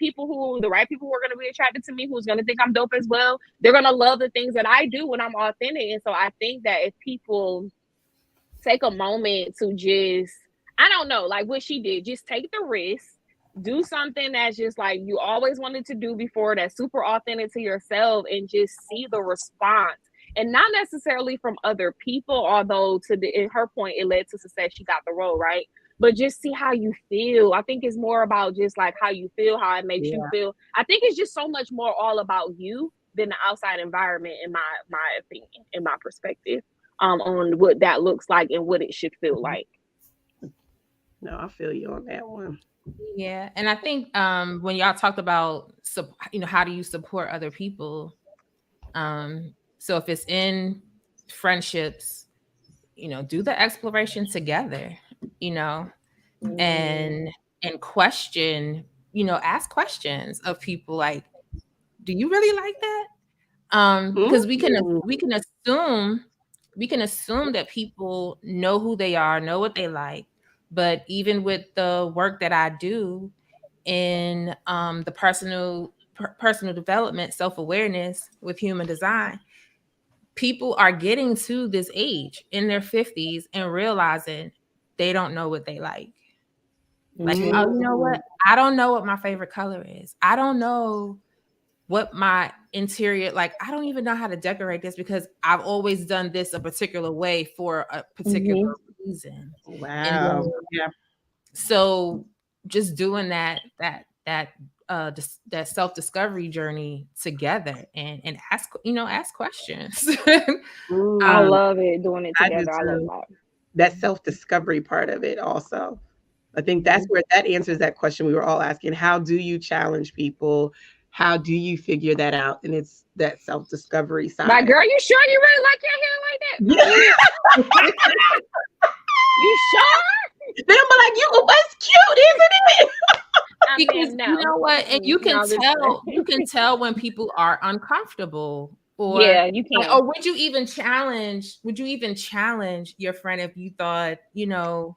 right people who are going to be attracted to me, who's going to think I'm dope as well, they're going to love the things that I do when I'm authentic. And so I think that if people take a moment to just, I don't know, like what she did, just take the risk, do something that's just like you always wanted to do before, that's super authentic to yourself, and just see the response. And not necessarily from other people, although in her point, it led to success. She got the role, right? But just see how you feel. I think it's more about just like how you feel, how it makes you feel. I think it's just so much more all about you than the outside environment, in my opinion, in my perspective, on what that looks like and what it should feel like. No, I feel you on that one. Yeah, and I think when y'all talked about, how do you support other people? So if it's in friendships, do the exploration together, and question, ask questions of people like, do you really like that? Because we can assume that people know who they are, know what they like. But even with the work that I do in the personal development, self-awareness with human design, people are getting to this age in their 50s and realizing they don't know what they like. Like, oh, you know what? I don't know what my favorite color is. I don't know what my interior, like, I don't even know how to decorate this because I've always done this a particular way for a particular reason. Wow. Yeah. So just doing that self-discovery journey together and ask questions. I love it, doing it together. I love that self-discovery part of it also. I think that's where that answers that question we were all asking. How do you challenge people? How do you figure that out? And it's that self-discovery side. Like, girl, you sure you really like your hair like that? You sure? Then I'm like, it's cute, isn't it? Because you know what? And you can tell when people are uncomfortable. Or yeah, you can. Or would you even challenge your friend if you thought, I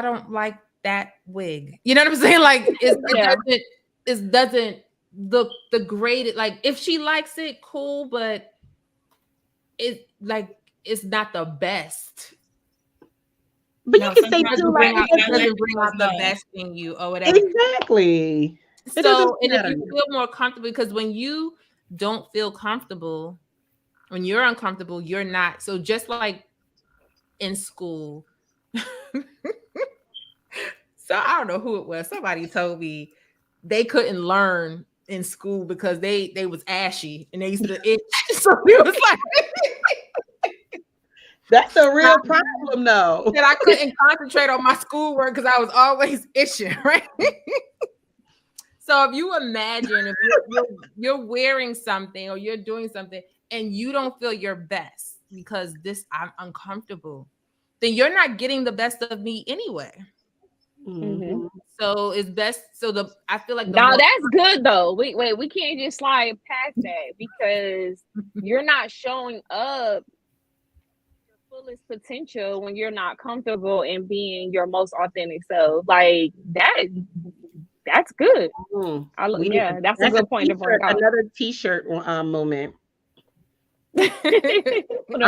don't like that wig. You know what I'm saying? Like it doesn't look the great. Like if she likes it, cool, but it's not the best. But you can say it doesn't bring out the best in you or whatever. Exactly. So and if you feel more comfortable, because when you don't feel comfortable, when you're uncomfortable, you're not. So just like in school. So I don't know who it was. Somebody told me they couldn't learn in school because they was ashy and they used to itch. So it was like that's a real problem, though. That I couldn't concentrate on my schoolwork because I was always itching, right? So if you imagine if you're wearing something or you're doing something and you don't feel your best because I'm uncomfortable, then you're not getting the best of me anyway. Mm-hmm. So it's best. So I feel like that's good though. We can't just slide past that because you're not showing up your fullest potential when you're not comfortable in being your most authentic self. Like that's good. That's a good point to bring up. Another t-shirt moment. I'm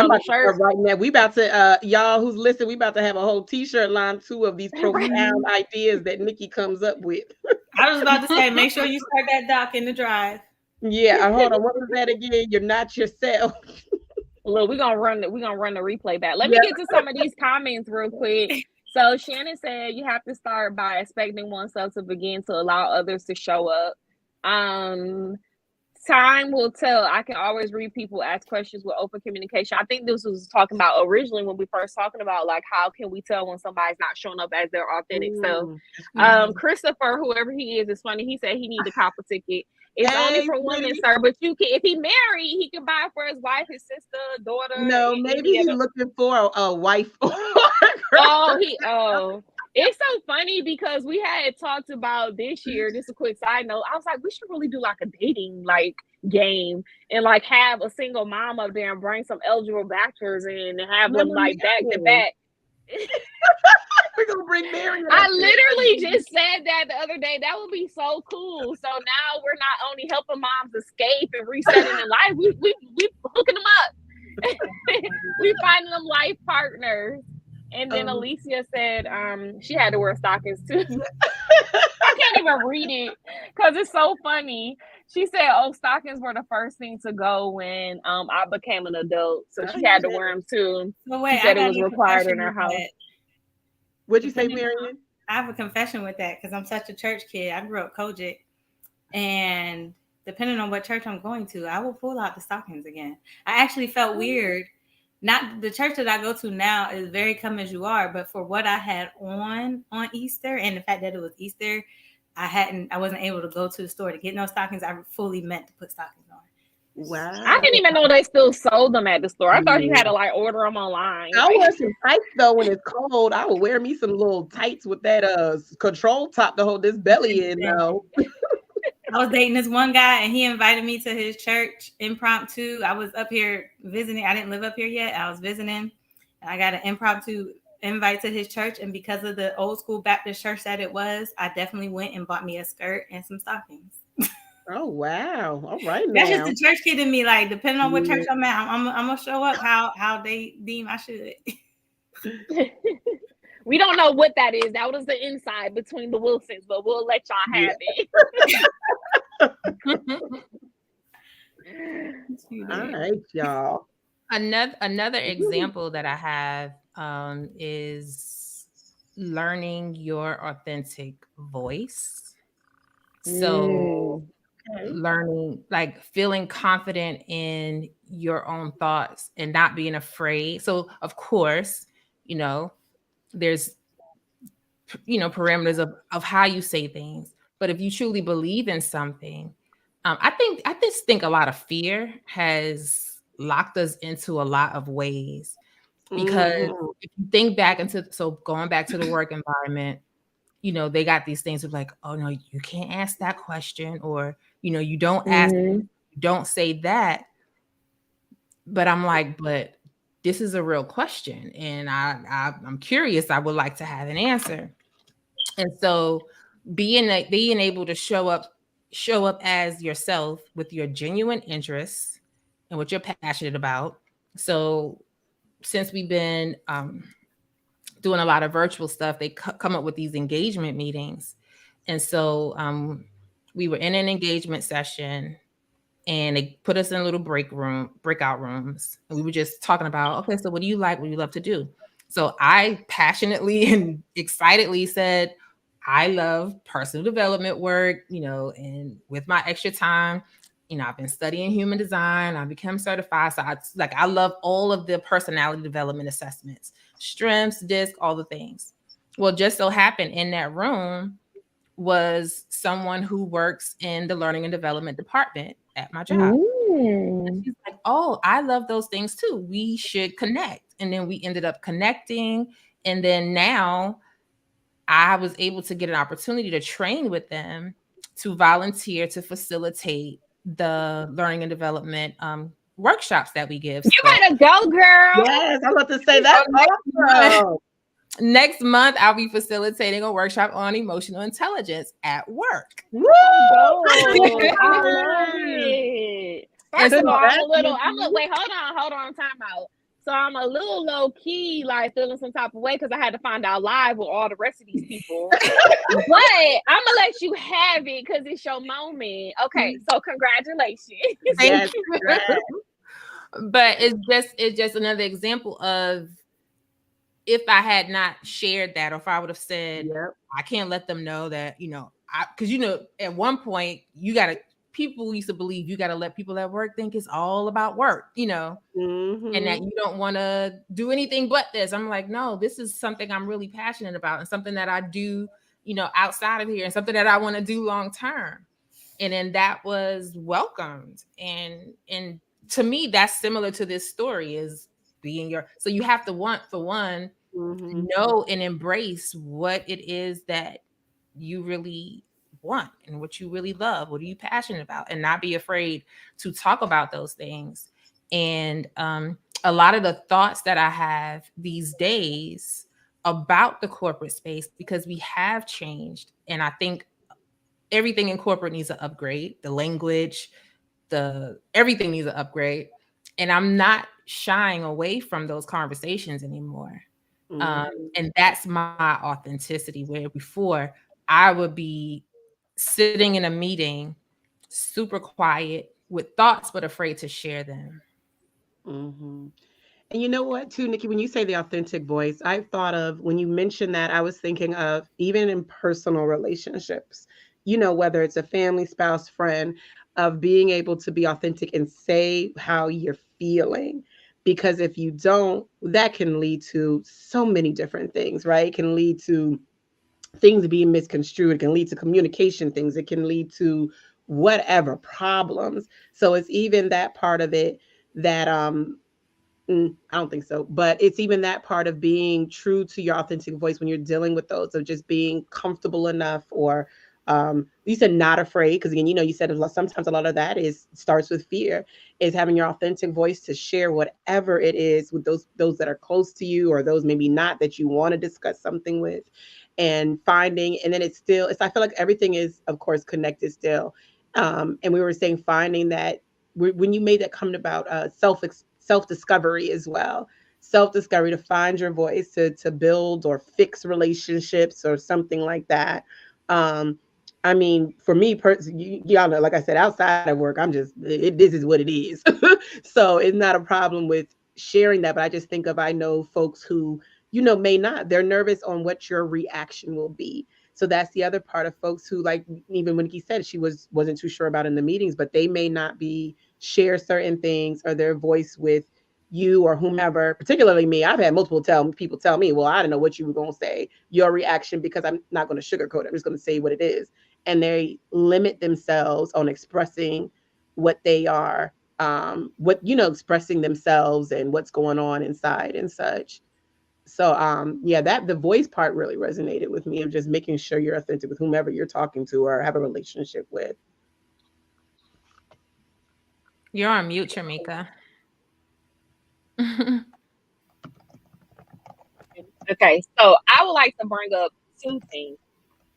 about to right now. We about to y'all who's listening, we about to have a whole t-shirt line too of these profound ideas that Nikki comes up with. I was about to say, make sure you start that doc in the drive. Yeah, hold on. What was that again? You're not yourself. Look, we're gonna run the replay back. Let me Yeah. get to some of these comments real quick. So Shannon said you have to start by expecting oneself to begin to allow others to show up. Time will tell. I can always read people ask questions with open communication. I think this was talking about originally when we first talking about like how can we tell when somebody's not showing up as their authentic self. Christopher, whoever he is, it's funny. He said he need a copper ticket. It's only for women, sir. But you can, if he married, he can buy it for his wife, his sister, daughter. No, maybe he's looking for a wife. It's so funny because we had talked about this year. Just a quick side note. I was like, we should really do like a dating like game and like have a single mom up there and bring some eligible backers in and have them like back to back. We're gonna bring Mary. I literally just said that the other day. That would be so cool. So now we're not only helping moms escape and resetting in life, we hooking them up. We finding them life partners. And then Alicia said she had to wear stockings too. I can't even read it because it's so funny. She said, "Oh, stockings were the first thing to go when I became an adult, so she had to wear them too." So wait, she said it was required in her house. What'd you say, Marion? I have a confession with that because I'm such a church kid. I grew up Kojic, and depending on what church I'm going to, I will pull out the stockings again. I actually felt weird. Not the church that I go to now is very come as you are, but for what I had on Easter and the fact that it was Easter, I wasn't able to go to the store to get no stockings. I fully meant to put stockings on. Wow. I didn't even know they still sold them at the store. I thought you had to like order them online. I wear some tights though when it's cold. I will wear me some little tights with that control top to hold this belly in though. I was dating this one guy and he invited me to his church impromptu. I was up here visiting. I didn't live up here yet. I was visiting and I got an impromptu invite to his church. And because of the old school Baptist church that it was, I definitely went and bought me a skirt and some stockings. Oh, wow. All right. That's just the church kid in me. Like, depending on what church I'm at, I'm going to show up how they deem I should. We don't know what that is. That was the inside between the Wilsons, but we'll let y'all have it. All right, y'all. Another example that I have is learning your authentic voice. So learning, like feeling confident in your own thoughts and not being afraid. So of course, there's parameters of how you say things, but if you truly believe in something, I just think a lot of fear has locked us into a lot of ways, because if you think back going back to the work environment, they got these things of like, oh no, you can't ask that question, or you don't ask, don't say that. But I'm like, but this is a real question, and I'm curious. I would like to have an answer. And so being able to show up as yourself with your genuine interests and what you're passionate about. So since we've been doing a lot of virtual stuff, they come up with these engagement meetings. And so we were in an engagement session, and they put us in little breakout rooms. And we were just talking about, okay, so what do you like? What do you love to do? So I passionately and excitedly said, I love personal development work, and with my extra time, I've been studying human design. I became certified. So I love all of the personality development assessments, strengths, DISC, all the things. Well, just so happened in that room was someone who works in the learning and development department at my job. And she's like, oh, I love those things too. We should connect. And then we ended up connecting. And then now I was able to get an opportunity to train with them, to volunteer, to facilitate the learning and development workshops that we give. You better go, girl. Yes, I'm about to say that. Next month, I'll be facilitating a workshop on emotional intelligence at work. Woo! I love it. First of all, I'm a little, wait, hold on, time out. So I'm a little low key, like feeling some type of way because I had to find out live with all the rest of these people. But I'm gonna let you have it because it's your moment. Okay, so congratulations. Yes, but it's just another example of, if I had not shared that, or if I would have said, yep. I can't let them know that, because at one point people used to believe you got to let people at work think it's all about work, and that you don't want to do anything but this. I'm like, no, this is something I'm really passionate about, and something that I do, outside of here, and something that I want to do long term. And then that was welcomed. And to me, that's similar to this story, is being so you have to know and embrace what it is that you really want and what you really love. What are you passionate about? And not be afraid to talk about those things. And a lot of the thoughts that I have these days about the corporate space, because we have changed, and I think everything in corporate needs an upgrade. The language, everything needs an upgrade. And I'm not shying away from those conversations anymore. And that's my authenticity, where before I would be sitting in a meeting, super quiet, with thoughts, but afraid to share them. And you know what, too, Nikki, when you say the authentic voice, I thought of, when you mentioned that, I was thinking of even in personal relationships, whether it's a family, spouse, friend, of being able to be authentic and say how you're feeling. Because if you don't, that can lead to so many different things, right? It can lead to things being misconstrued. It can lead to communication things. It can lead to whatever problems. So it's even that part of it that I don't think so, but it's even that part of being true to your authentic voice when you're dealing with those, of just being comfortable enough, or you said not afraid, because again, you said sometimes a lot of that starts with fear, is having your authentic voice to share whatever it is with those that are close to you, or those maybe not, that you want to discuss something with, and and then I feel like everything is, of course, connected still. And we were saying, finding that, when you made that comment about self discovery as well, self discovery, to find your voice, to build or fix relationships or something like that. I mean, for me personally, y'all know, like I said, outside of work, this is what it is. So it's not a problem with sharing that, but I just I know folks who, may not, they're nervous on what your reaction will be. So that's the other part of folks who, like, even when he said she wasn't too sure about in the meetings, but they may not be share certain things, or their voice with you or whomever, particularly me. I've had multiple people tell me, well, I don't know what you were going to say, your reaction, because I'm not going to sugarcoat it. I'm just going to say what it is. And they limit themselves on expressing what they are, expressing themselves and what's going on inside and such. So yeah, that the voice part really resonated with me, of just making sure you're authentic with whomever you're talking to or have a relationship with. You're on mute, Tramika. Okay, so I would like to bring up two things.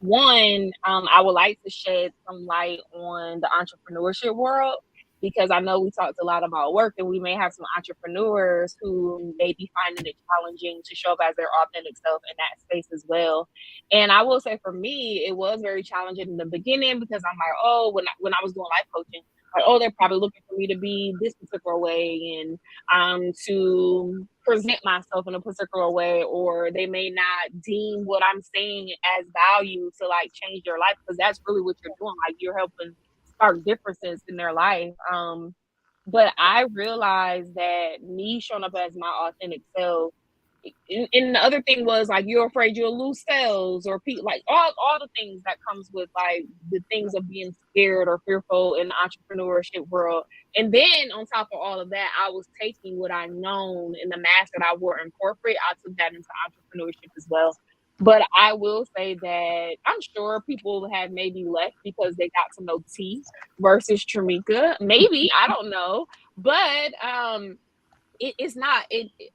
One, I would like to shed some light on the entrepreneurship world, because I know we talked a lot about work, and we may have some entrepreneurs who may be finding it challenging to show up as their authentic self in that space as well. And I will say, for me, it was very challenging in the beginning, because I'm like, oh, when I was doing life coaching, like, oh, they're probably looking for me to be this particular way, and to present myself in a particular way, or they may not deem what I'm saying as value to, like, change their life, because that's really what you're doing. Like, you're helping spark differences in their life. But I realized that me showing up as my authentic self, and the other thing was, like, you're afraid you'll lose sales, or people, like, all the things that comes with, like, the things of being scared or fearful in the entrepreneurship world. And then on top of all of that, I was taking what I known in the mask that I wore in corporate, I took that into entrepreneurship as well. But I will say that I'm sure people have maybe left because they got to know T versus Tramika. Maybe, I don't know. But it's not,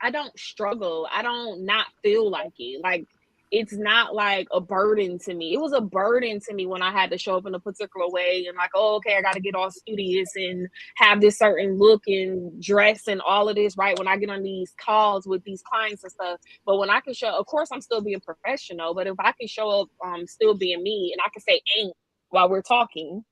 I don't struggle. I don't not feel like it. Like, it's not like a burden to me. It was a burden to me when I had to show up in a particular way and like, oh, okay, I got to get all studious and have this certain look and dress and all of this, right? When I get on these calls with these clients and stuff. But when I can show, of course, I'm still being professional, but if I can show up still being me and I can say ain't while we're talking,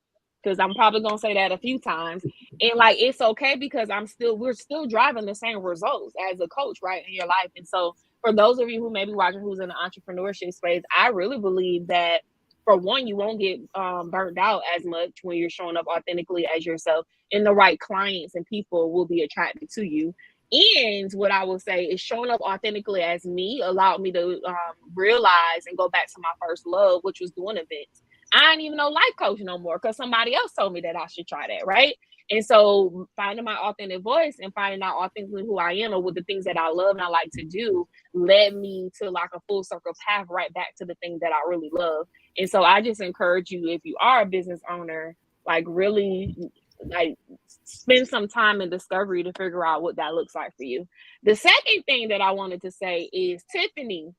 because I'm probably going to say that a few times. And like, it's okay because we're still driving the same results as a coach, right, in your life. And so for those of you who may be watching who's in the entrepreneurship space, I really believe that for one, you won't get burnt out as much when you're showing up authentically as yourself, and the right clients and people will be attracted to you. And what I will say is showing up authentically as me allowed me to realize and go back to my first love, which was doing events. I didn't even know life coach no more because somebody else told me that I should try that, right? And so finding my authentic voice and finding out authentically who I am or with the things that I love and I like to do led me to like a full circle path right back to the thing that I really love. And so I just encourage you, if you are a business owner, like really like spend some time in discovery to figure out what that looks like for you. The second thing that I wanted to say is, Tiffany,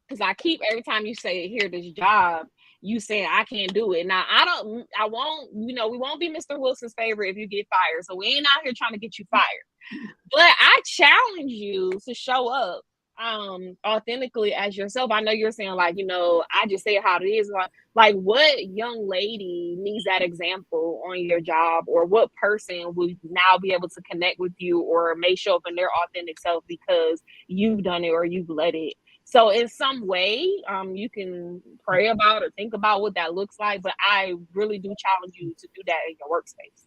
because I keep every time you say here this job, you saying I can't do it. Now I won't, we won't be Mr. Wilson's favorite if you get fired. So we ain't out here trying to get you fired. But I challenge you to show up authentically as yourself. I know you're saying like, I just say it how it is. Like what young lady needs that example on your job, or what person would now be able to connect with you or may show up in their authentic self because you've done it or you've led it. So in some way, you can pray about or think about what that looks like. But I really do challenge you to do that in your workspace.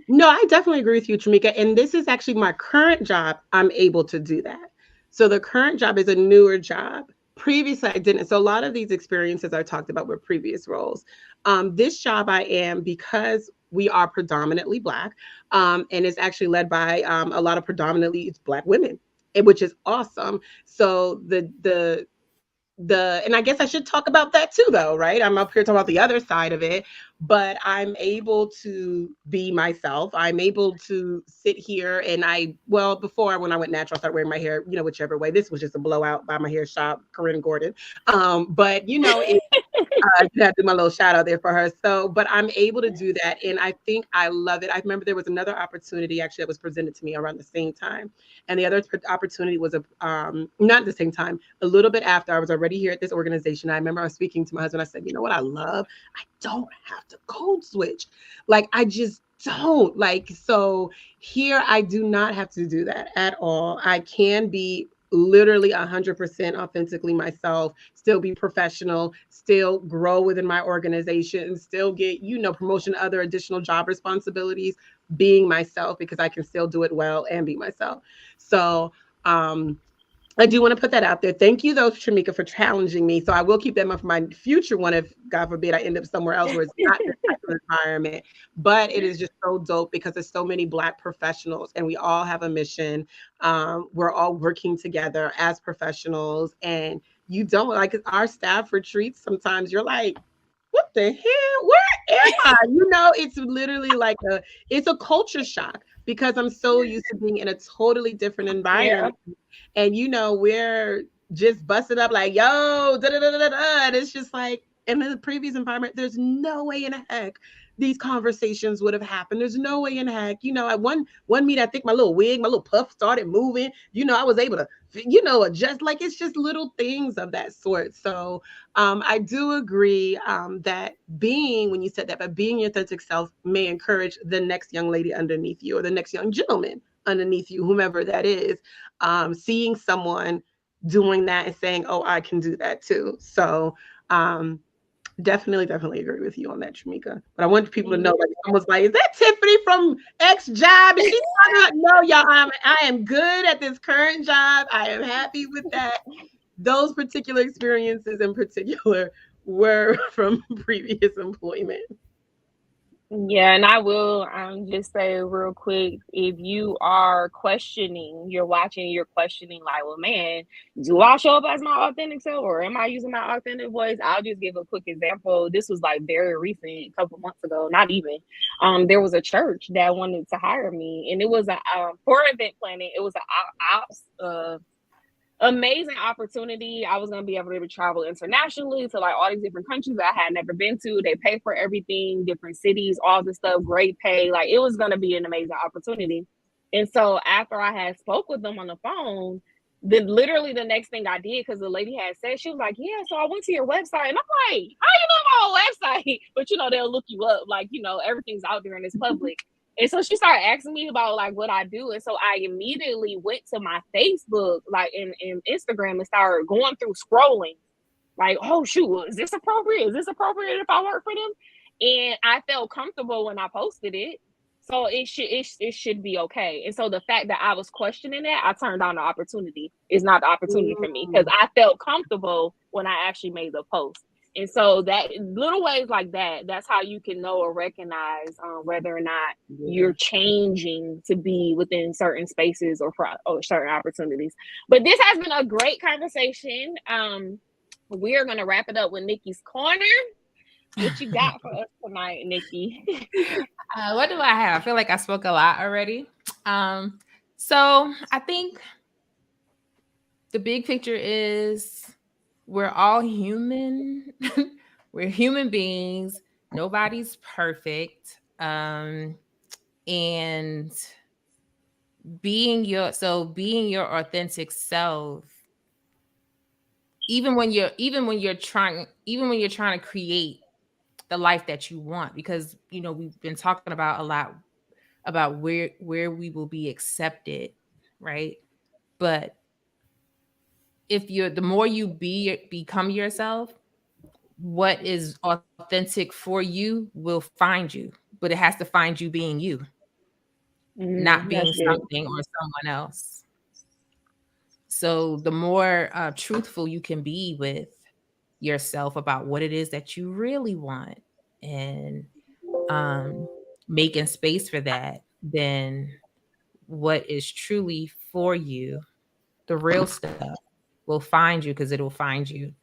No, I definitely agree with you, Tramika. And this is actually my current job. I'm able to do that. So the current job is a newer job. Previously, I didn't. So a lot of these experiences I talked about were previous roles. This job I am, because we are predominantly Black, and it's actually led by a lot of predominantly Black women, which is awesome. So and I guess I should talk about that too, though, right? I'm up here talking about the other side of it, but I'm able to be myself. I'm able to sit here and before when I went natural, I started wearing my hair, whichever way. This was just a blowout by my hair shop, Corinne Gordon. But I had to do my little shout out there for her. So, but I'm able to do that. And I think I love it. I remember there was another opportunity actually that was presented to me around the same time. And the other opportunity was not at the same time, a little bit after. I was already here at this organization. I remember I was speaking to my husband. I said, you know what I love? I don't have to code switch. Like, I just don't. Like, so here I do not have to do that at all. I can be literally 100% authentically myself, still be professional, still grow within my organization, still get, promotion, other additional job responsibilities, being myself, because I can still do it well and be myself. So, I do want to put that out there. Thank you, though, Tramika, for challenging me. So I will keep that in mind for my future one if, God forbid, I end up somewhere else where it's not this type of environment. But it is just so dope because there's so many Black professionals and we all have a mission. We're all working together as professionals. And you don't, like our staff retreats, sometimes you're like, what the hell? Where am I? It's literally like it's a culture shock because I'm so used to being in a totally different environment. Yeah. And we're just busted up like, yo, da da da da da. And it's just like, in the previous environment, there's no way in heck these conversations would have happened. There's no way in heck. At one meet, I think my little puff started moving. I was able to, adjust. Like, it's just little things of that sort. So I do agree that when you said that, but being your authentic self may encourage the next young lady underneath you or the next young gentleman underneath you, whomever that is, seeing someone doing that and saying, oh, I can do that too. So definitely agree with you on that, Tramika. But I want people to know, like, someone's like, is that Tiffany from X job? And she's talking about, no, y'all, I am good at this current job. I am happy with that. Those particular experiences in particular were from previous employment. Yeah, and I will just say real quick, if you are you're questioning like, well, man, do I show up as my authentic self or am I using my authentic voice? I'll just give a quick example. This was like very recent, a couple months ago, not even. There was a church that wanted to hire me, and it was for event planning. It was amazing opportunity. I was gonna be able to travel internationally to like all these different countries that I had never been to. They pay for everything, different cities, all this stuff, great pay. Like it was gonna be an amazing opportunity. And so after I had spoke with them on the phone, then literally the next thing I did, because the lady had said, she was like, yeah, so I went to your website. And I'm like, how you know my whole website? But you know, they'll look you up, like, you know, everything's out there and it's public. And so she started asking me about like what I do. And so I immediately went to my Facebook, like in Instagram, and started going through scrolling. Like, oh shoot, is this appropriate? Is this appropriate if I work for them? And I felt comfortable when I posted it. So it should be okay. And so the fact that I was questioning that, I turned down the opportunity. It's not the opportunity for me because I felt comfortable when I actually made the post. And so that little ways like that, that's how you can know or recognize whether or not you're changing to be within certain spaces or certain opportunities. But this has been a great conversation. We are going to wrap it up with Nikki's Corner. What you got for us tonight, Nikki? What do I have? I feel like I spoke a lot already. So I think the big picture is we're all human. We're human beings. Nobody's perfect. And being your authentic self, even when you're trying to create the life that you want, because you know we've been talking about a lot about where we will be accepted, right? But if the more you become yourself, what is authentic for you will find you, but it has to find you being you, not being something or someone else. So the more truthful you can be with yourself about what it is that you really want, and making space for that, then what is truly for you, the real stuff, will find you, because it'll find you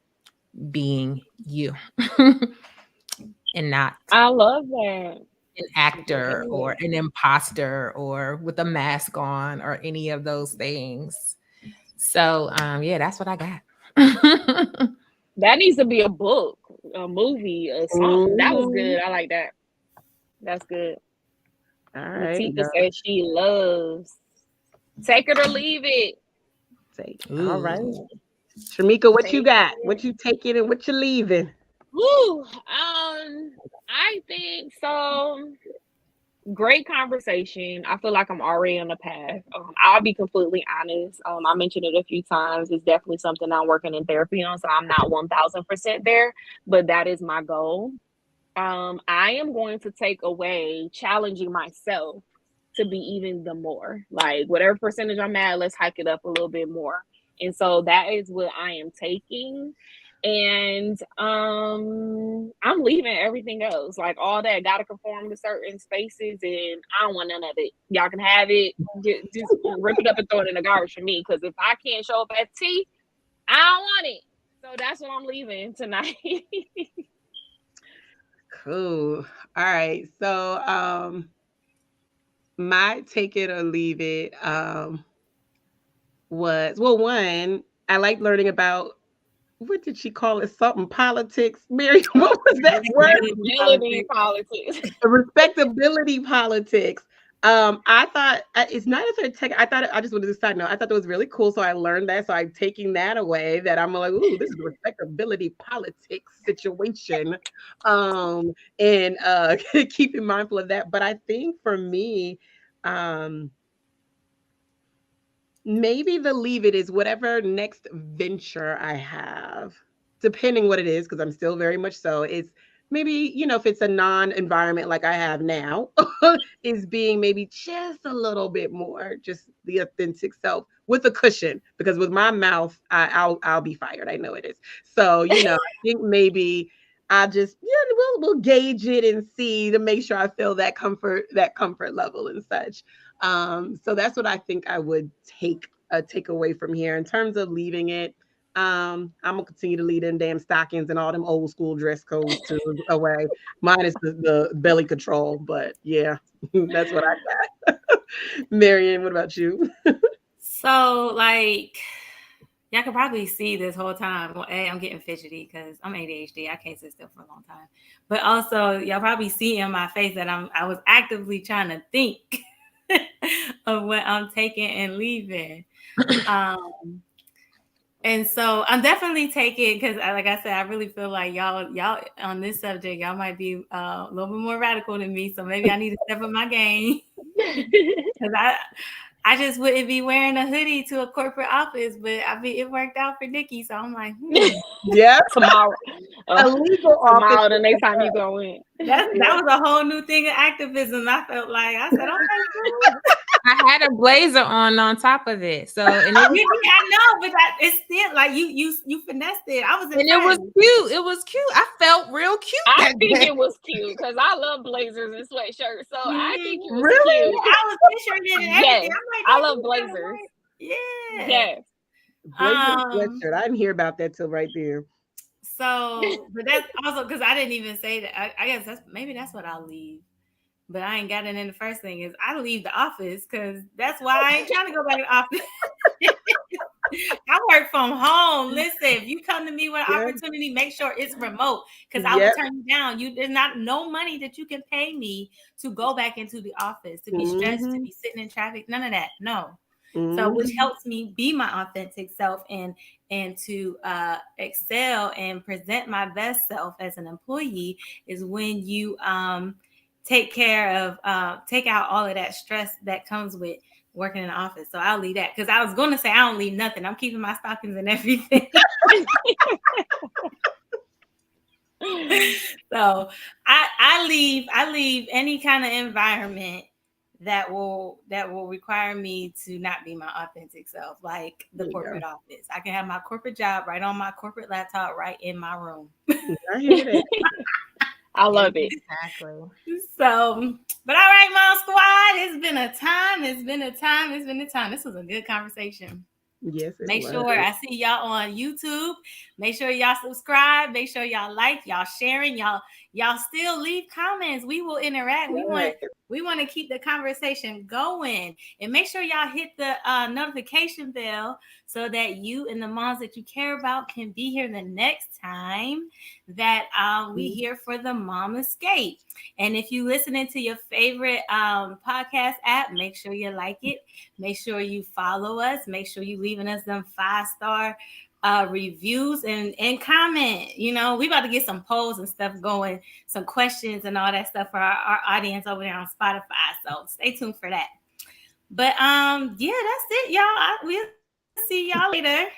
being you and not I love that. an actor or an imposter or with a mask on or any of those things. So yeah, that's what I got. That needs to be a book, a movie, or something. That was good. I like that. That's good. All right. Latifah says she loves. Take it or leave it. All right. Shamika, what you got? What you taking and what you leaving? Woo. I think so. Great conversation. I feel like I'm already on the path. I'll be completely honest. I mentioned it a few times. It's definitely something I'm working in therapy on, so I'm not 1000% there, but that is my goal. I am going to take away challenging myself to be even the more, like whatever percentage I'm at, let's hike it up a little bit more. And so that is what I am taking. And I'm leaving everything else, like all that gotta conform to certain spaces, and I don't want none of it. Y'all can have it, just rip it up and throw it in the garbage for me, because if I can't show up at tea, I don't want it. So that's what I'm leaving tonight. Cool. All right. So my take it or leave it was, well, one, I like learning about, what did she call it? Something politics. Mary, what was that word? Respectability politics. Respectability politics. I thought it's not as a tech. I thought, I just wanted to side note, I thought that was really cool. So I learned that. So I'm taking that away, that I'm like, ooh, this is a respectability politics situation. And keeping mindful of that. But I think for me, maybe the leave it is whatever next venture I have, depending what it is, because I'm still very much so. It's maybe, if it's a non-environment like I have now, is being maybe just a little bit more just the authentic self with a cushion, because with my mouth, I'll be fired. I know it is. So, I think maybe I just, we'll gauge it and see to make sure I feel that comfort level and such. So that's what I think I would take away from here in terms of leaving it. I'm gonna continue to leave them damn stockings and all them old school dress codes to away. Mine is the belly control, but yeah, that's what I got. Marianne, what about you? So, like, y'all could probably see this whole time. Well, I'm getting fidgety because I'm ADHD. I can't sit still for a long time. But also, y'all probably see in my face that I was actively trying to think of what I'm taking and leaving. And so I'm definitely taking, because like I said, I really feel like y'all on this subject, y'all might be a little bit more radical than me. So maybe I need to step up my game. Because I just wouldn't be wearing a hoodie to a corporate office, but I mean, it worked out for Nikki. So I'm like, yeah, tomorrow. A legal tomorrow, office. the next time you go in. That was a whole new thing of activism. I said, okay, cool. I had a blazer on top of it, so and I know, but it's still like you finessed it. I was impressed. And it was cute. It was cute. I felt real cute. I think it was cute because I love blazers and sweatshirts, so I think it was really cute. I was picturing it and everything. Yes, I'm like, I love blazers. Yeah. Yes. Blazer sweatshirt. I didn't hear about that till right there. So, but that's also because I didn't even say that. I guess that's what I'll leave. But I ain't got it in. The first thing is I leave the office because that's why I ain't trying to go back to the office. I work from home. Listen, if you come to me with an opportunity, make sure it's remote because I will turn you down. There's no money that you can pay me to go back into the office, to be stressed, to be sitting in traffic. None of that. No. So which helps me be my authentic self and to excel and present my best self as an employee is when you take out all of that stress that comes with working in the office. So I'll leave that because I was going to say I don't leave nothing. I'm keeping my stockings and everything. So I leave any kind of environment that will require me to not be my authentic self, like the corporate office. I can have my corporate job right on my corporate laptop right in my room. I hear that. I love it. Exactly. So, but all right, Mom Squad, it's been a time. This was a good conversation. Yes, Make sure I see y'all on YouTube. Make sure y'all subscribe. Make sure y'all like, y'all sharing, y'all still leave comments. We will interact. We want to keep the conversation going. And make sure y'all hit the notification bell so that you and the moms that you care about can be here the next time that we here for the Mom Escape. And if you listening to your favorite podcast app, make sure you like it. Make sure you follow us. Make sure you leaving us them 5-star reviews and comment. You know, we about to get some polls and stuff going, some questions and all that stuff for our audience over there on Spotify. So stay tuned for that. But yeah, that's it, y'all. We'll see y'all later.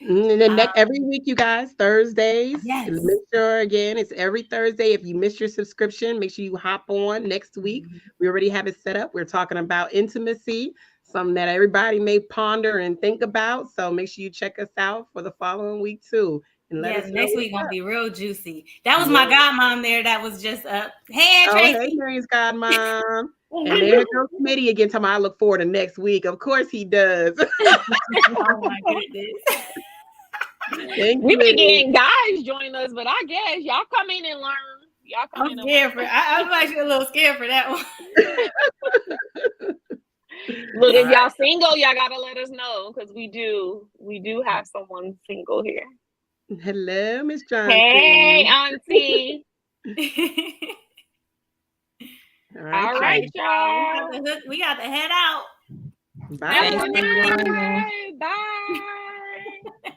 And then every week, you guys, Thursdays. Yes. Make sure, again, it's every Thursday. If you missed your subscription, make sure you hop on next week. We already have it set up. We're talking about intimacy, something that everybody may ponder and think about. So make sure you check us out for the following week, too. And let us know next week going to be real juicy. That was my godmom there that was just up. Hey, Tracy. Hey, Mary's godmom. And there's no committee again. Time I look forward to next week. Of course he does. Oh, my goodness. We be getting guys join us, but I guess y'all come in and learn. Y'all come in and learn. I'm actually a little scared for that one. Look, if y'all single, y'all gotta let us know because we do have someone single here. Hello, Miss Johnson. Hey, Auntie. All right, y'all. We got to head out. Bye. Bye.